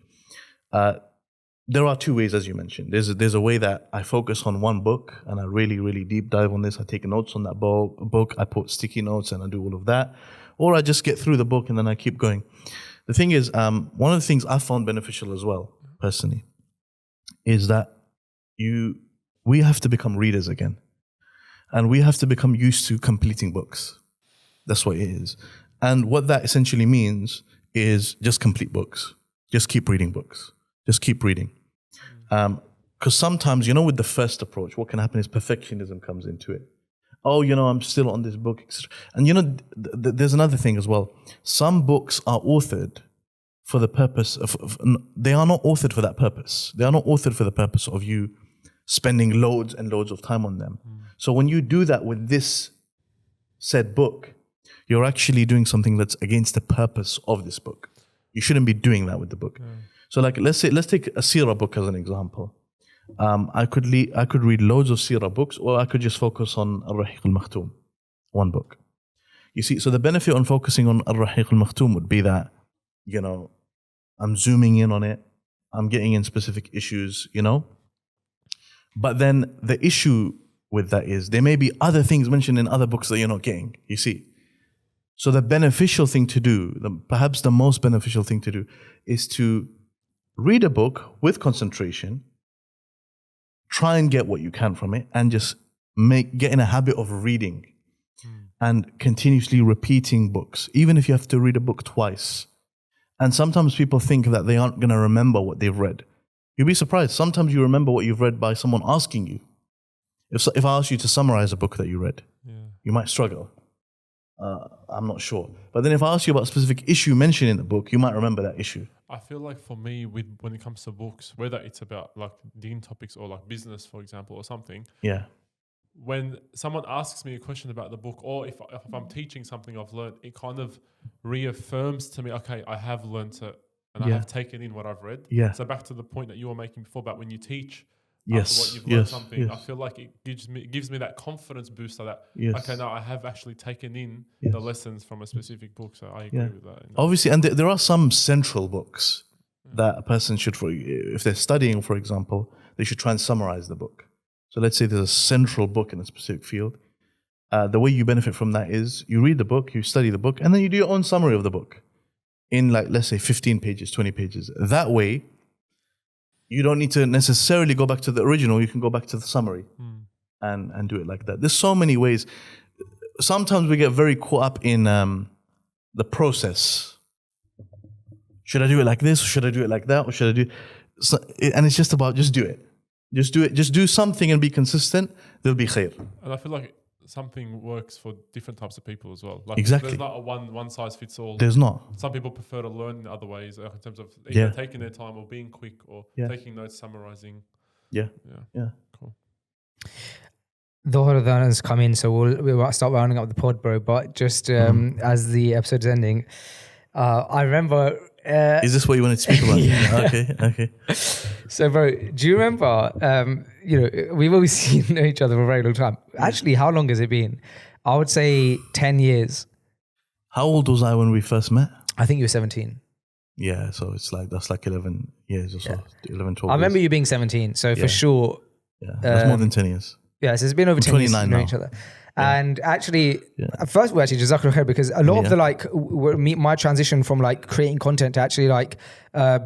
Speaker 2: There are two ways, as you mentioned. There's a way that I focus on one book and I really, really deep dive on this. I take notes on that book. I put sticky notes and I do all of that. Or I just get through the book and then I keep going. The thing is, one of the things I found beneficial as well, personally, is that we have to become readers again. And we have to become used to completing books. That's what it is. And what that essentially means is just complete books. Just keep reading books. Just keep reading. Because sometimes, with the first approach, what can happen is perfectionism comes into it. Oh, I'm still on this book, etc. And there's another thing as well. Some books are authored for the purpose of they are not authored for that purpose. They are not authored for the purpose of you spending loads and loads of time on them. So when you do that with this said book, you're actually doing something that's against the purpose of this book. You shouldn't be doing that with the book. So like, let's take a seerah book as an example. I could read loads of seerah books, or I could just focus on Al-Rahiq al-Makhtoom, one book. You see, so the benefit on focusing on Al-Rahiq al-Makhtoom would be that, I'm zooming in on it, I'm getting in specific issues, But then the issue with that is there may be other things mentioned in other books that you're not getting, you see. So the beneficial thing to do, perhaps the most beneficial thing to do, is to read a book with concentration, try and get what you can from it, and just get in a habit of reading and continuously repeating books, even if you have to read a book twice. And sometimes people think that they aren't going to remember what they've read. You'll be surprised. Sometimes you remember what you've read by someone asking you. If I ask you to summarize a book that you read, you might struggle. I'm not sure. But then if I ask you about a specific issue mentioned in the book, you might remember that issue.
Speaker 4: I feel like for me, when it comes to books, whether it's about like deen topics or like business, for example, or something, when someone asks me a question about the book, or if I'm teaching something I've learned, it kind of reaffirms to me, okay, I have learned it and I have taken in what I've read. So back to the point that you were making before about when you teach, after what you've learned something, I feel like it gives me that confidence booster that, okay, now I have actually taken in the lessons from a specific book. So I agree with that.
Speaker 2: Obviously, and there are some central books that a person should, if they're studying, for example, they should try and summarize the book. So let's say there's a central book in a specific field. The way you benefit from that is you read the book, you study the book, and then you do your own summary of the book in, like, let's say 15 pages, 20 pages. That way, you don't need to necessarily go back to the original. You can go back to the summary and do it like that. There's so many ways. Sometimes we get very caught up in the process. Should I do it like this? Or should I do it like that? Or should I do? And it's just about just do it. Just do it. Just do something and be consistent. There'll be khair.
Speaker 4: And I feel like something works for different types of people as well. Like
Speaker 2: exactly.
Speaker 4: There's not a one size fits all.
Speaker 2: There's not.
Speaker 4: Some people prefer to learn in other ways, in terms of either taking their time or being quick or taking notes, summarizing.
Speaker 2: Yeah.
Speaker 4: Cool.
Speaker 1: The Ramadan has come in, so we'll start rounding up the pod, bro. But just as the episode is ending, I remember.
Speaker 2: Is this what you wanted to speak about? Okay.
Speaker 1: So, bro, do you remember? We've always known each other for a very long time. Actually, how long has it been? I would say 10 years.
Speaker 2: How old was I when we first met?
Speaker 1: I think you were 17.
Speaker 2: Yeah, so that's like 11 years or so. 11, 12
Speaker 1: I remember
Speaker 2: years.
Speaker 1: you being 17, so for sure.
Speaker 2: Yeah, that's more than 10 years.
Speaker 1: Yeah, so it's been over 10 years to know each other. And actually, first of all, actually, Jazakallah khair, because a lot of the my transition from like creating content to actually like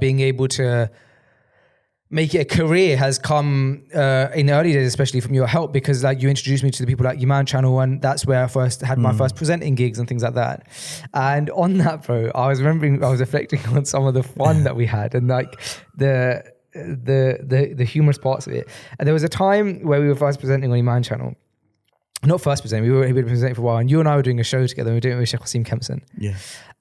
Speaker 1: being able to make it a career has come in the early days, especially from your help, because like you introduced me to the people like Yaman channel, and that's where I first had my first presenting gigs and things like that. And on that, bro, I was reflecting on some of the fun that we had and like the humorous parts of it. And there was a time where we were first presenting on Yaman channel. Not first presenting, we were presenting for a while, and you and I were doing a show together. We were doing it with Sheikh Wasim Kempson.
Speaker 2: Yeah.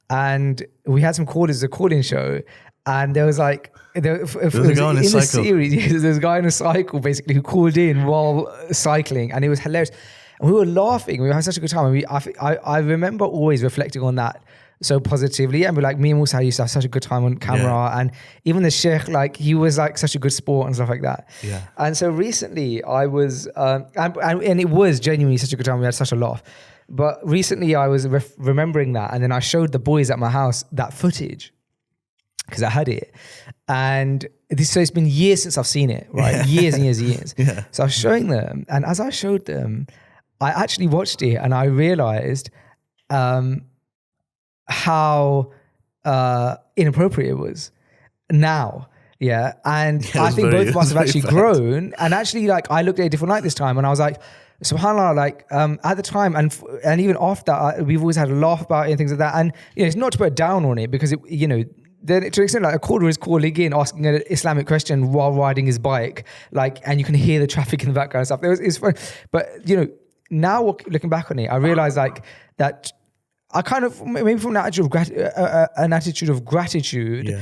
Speaker 1: And we had some callers, a call-in show, and there was like
Speaker 2: there was a guy on a cycle.
Speaker 1: Series, there's a guy on a cycle basically who called in while cycling, and it was hilarious. And we were laughing. We had such a good time. And I remember always reflecting on that so positively. And we're like, me and Musa used to have such a good time on camera. And even the Sheikh, like he was like such a good sport and stuff like that.
Speaker 2: Yeah.
Speaker 1: And so recently I was, and it was genuinely such a good time. We had such a laugh. But recently I was remembering that. And then I showed the boys at my house that footage because I had it. And so it's been years since I've seen it, right? Years and years and years. So I was showing them. And as I showed them, I actually watched it and I realized how inappropriate it was now. Yeah. And I think both of us have actually grown. And actually, like, I looked at it a different light this time and I was like, subhanAllah, like, at the time and even after that, we've always had a laugh about it and things like that. And, you know, it's not to put down on it because, it, you know, then to an extent, like a caller is calling in, asking an Islamic question while riding his bike, like, and you can hear the traffic in the background and stuff. It's fun. But, you know, now looking back on it, I realized like that I kind of, maybe from an attitude of gratitude,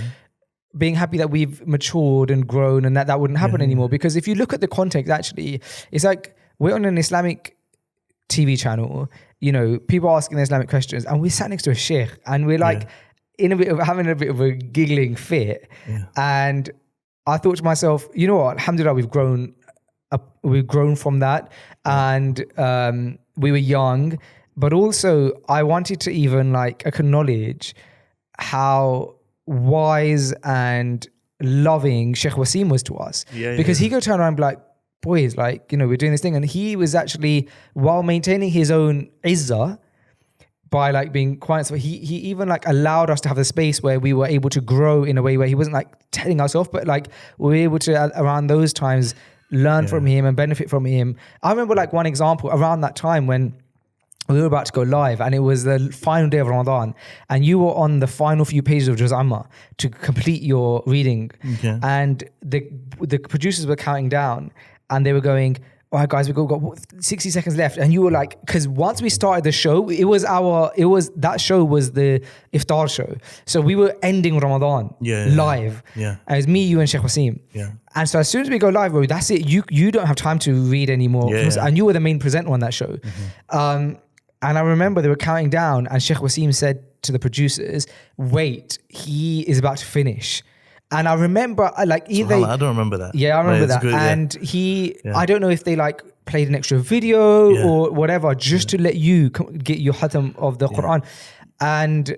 Speaker 1: being happy that we've matured and grown and that wouldn't happen anymore. Because if you look at the context, actually, it's like we're on an Islamic TV channel, you know, people asking the Islamic questions and we sat next to a sheikh and we're like having a bit of a giggling fit. And I thought to myself, you know what, alhamdulillah, we've grown from that. And we were young. But also, I wanted to even like acknowledge how wise and loving Sheikh Wasim was to us. Because he could turn around and be like, boys, like, you know, we're doing this thing. And he was actually, while maintaining his own izzah, by like being quiet, so he even like allowed us to have the space where we were able to grow in a way where he wasn't like telling us off, but like we were able to, around those times, learn from him and benefit from him. I remember like one example around that time when we were about to go live and it was the final day of Ramadan and you were on the final few pages of Juz Amma to complete your reading. And the producers were counting down and they were going, all right, guys, we've got 60 seconds left. And you were like, because once we started the show, that show was the iftar show. So we were ending Ramadan live. And it was me, you and Sheikh Wasim. And so as soon as we go live, bro, that's it. You don't have time to read anymore. And you were the main presenter on that show. And I remember they were counting down and Sheikh Wasim said to the producers, wait, he is about to finish. And I remember like either...
Speaker 2: I don't remember that.
Speaker 1: Yeah, I remember that. Good, and I don't know if they like played an extra video or whatever, just to let you get your khatam of the Quran. And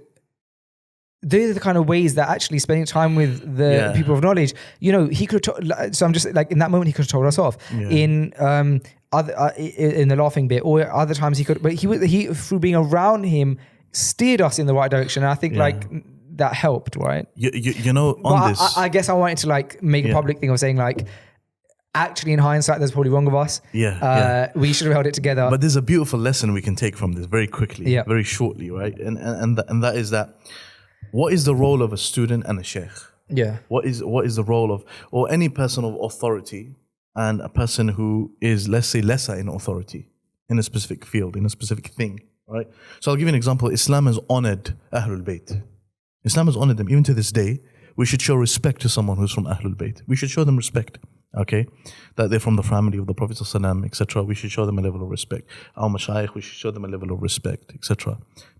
Speaker 1: they're the kind of ways that actually spending time with the people of knowledge, you know, he could have so I'm just like, in that moment, he could have told us off. In the laughing bit, or other times he could, but he through being around him steered us in the right direction. And I think like that helped, right?
Speaker 2: You know, on this,
Speaker 1: I guess I wanted to like make a public thing of saying like, actually in hindsight, that's probably wrong of us. We should have held it together.
Speaker 2: But there's a beautiful lesson we can take from this very quickly, very shortly, right? And that is that, what is the role of a student and a sheikh? What is the role of, or any person of authority and a person who is, let's say, lesser in authority in a specific field, in a specific thing, right? So I'll give you an example. Islam has honored Ahlul Bayt. Islam has honored them. Even to this day, we should show respect to someone who's from Ahlul Bayt. We should show them respect, okay? That they're from the family of the Prophet ﷺ, etc. We should show them a level of respect. Our mashayikh, we should show them a level of respect, etc.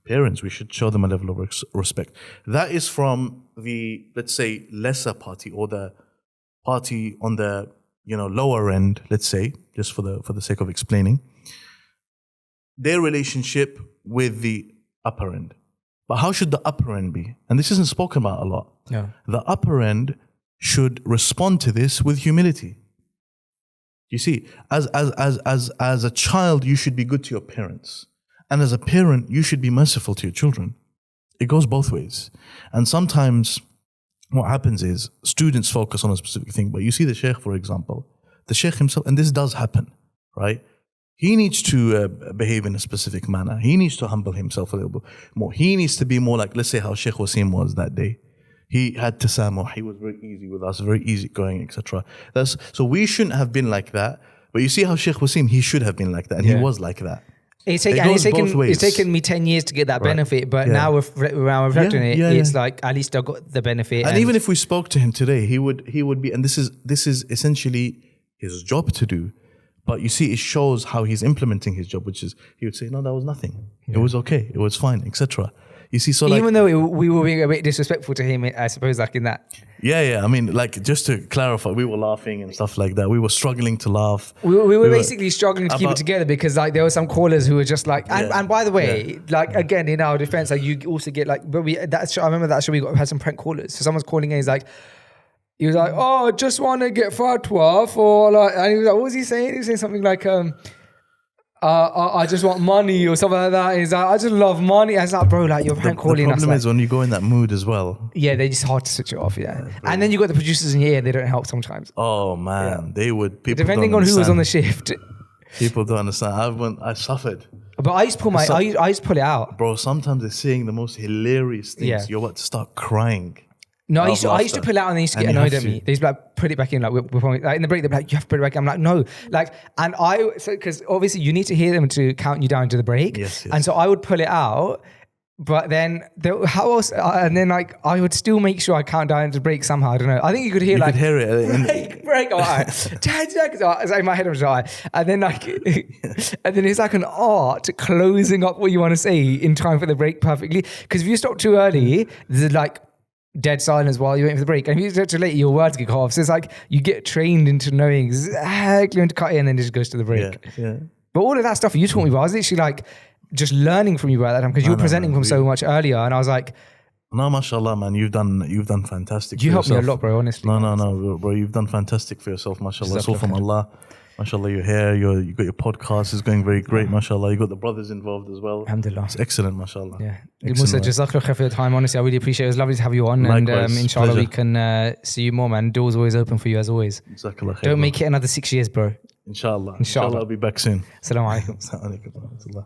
Speaker 2: Parents, we should show them a level of respect. That is from the, let's say, lesser party, or the party on the, you know, lower end, let's say, just for the sake of explaining, their relationship with the upper end. But how should the upper end be? And this isn't spoken about a lot. The upper end should respond to this with humility. You see, as a child, you should be good to your parents. And as a parent, you should be merciful to your children. It goes both ways. And sometimes what happens is students focus on a specific thing, but you see the sheikh, for example, the sheikh himself, and this does happen, right? He needs to behave in a specific manner. He needs to humble himself a little bit more. He needs to be more like, let's say, how Sheikh Wasim was that day. He had tasamuh. He was very easy with us, very easygoing, etc. So we shouldn't have been like that. But you see how Sheikh Wasim, he should have been like that, and he was like that.
Speaker 1: It's taken me 10 years to get that benefit, but now we're reflecting it. It's like, at least I got the benefit.
Speaker 2: And even if we spoke to him today, he would be, and this is essentially his job to do. But you see, it shows how he's implementing his job, which is he would say, no, that was nothing. It was okay. It was fine, etc. You see, so
Speaker 1: even though we were being a bit disrespectful to him, I suppose, like in that.
Speaker 2: Yeah. I mean, like, just to clarify, we were laughing and stuff like that. We were struggling to laugh.
Speaker 1: We were basically struggling to keep it together because, like, there were some callers who were just like, and by the way, like, again, in our defense, like, you also get like, but I remember that show we had some prank callers. So someone's calling in, he was like, oh, just want to get fatwa for like, and he was like, what was he saying? He was saying something like, I just want money or something like that. He's like, I just love money. I was like, bro, like, you're prank calling us.
Speaker 2: The problem is when you go in that mood as well.
Speaker 1: Yeah, they're just hard to switch it off, and then you got the producers in here, they don't help sometimes.
Speaker 2: Oh, man. They would, people
Speaker 1: depending on who was on the shift.
Speaker 2: People don't understand. I suffered.
Speaker 1: But I used to pull I used to pull it out.
Speaker 2: Bro, sometimes they're saying the most hilarious things.
Speaker 1: Yeah.
Speaker 2: You're about to start crying.
Speaker 1: No, I used to pull it out and they used to get annoyed at me. They used to be like, put it back in, like, like in the break, they'd be like, you have to put it back in. I'm like, no. Like, and because obviously you need to hear them to count you down to the break.
Speaker 2: Yes.
Speaker 1: And so I would pull it out, but then how else? And then like, I would still make sure I count down to the break somehow. I don't know. I think you could hear
Speaker 2: could hear it.
Speaker 1: break. All right. 10 seconds. It's like in my head, I was like, and then like, and then it's like an art closing up what you want to say in time for the break perfectly. Because if you stop too early, there's like, dead silence while you're waiting for the break. And if you start too late, your words get cut off. So it's like you get trained into knowing exactly when to cut it and then it just goes to the break.
Speaker 2: Yeah.
Speaker 1: But all of that stuff you taught me, bro, I was literally like just learning from you at that time because you were presenting from so much earlier. And I was like,
Speaker 2: no, mashallah, man, you've done fantastic.
Speaker 1: You helped me a lot, bro, honestly.
Speaker 2: No, bro, you've done fantastic for yourself, mashallah. It's all from Allah. Mashallah, you're here, you got your podcast, it's going very great, mashallah. You got the brothers involved as well.
Speaker 1: Alhamdulillah.
Speaker 2: It's excellent, mashallah.
Speaker 1: Yeah. Musa, jazakallah khair for your time, honestly. I really appreciate it. It was lovely to have you on.
Speaker 2: Likewise,
Speaker 1: and inshallah,
Speaker 2: pleasure.
Speaker 1: we can see you more, man. Doors always open for you as always.
Speaker 2: Jazakallah khair.
Speaker 1: Don't make it another 6 years, bro.
Speaker 2: Inshallah. Inshallah, I'll be back soon.
Speaker 1: Assalamu alaikum.
Speaker 2: Assalamu alaikum wa rahmatullah.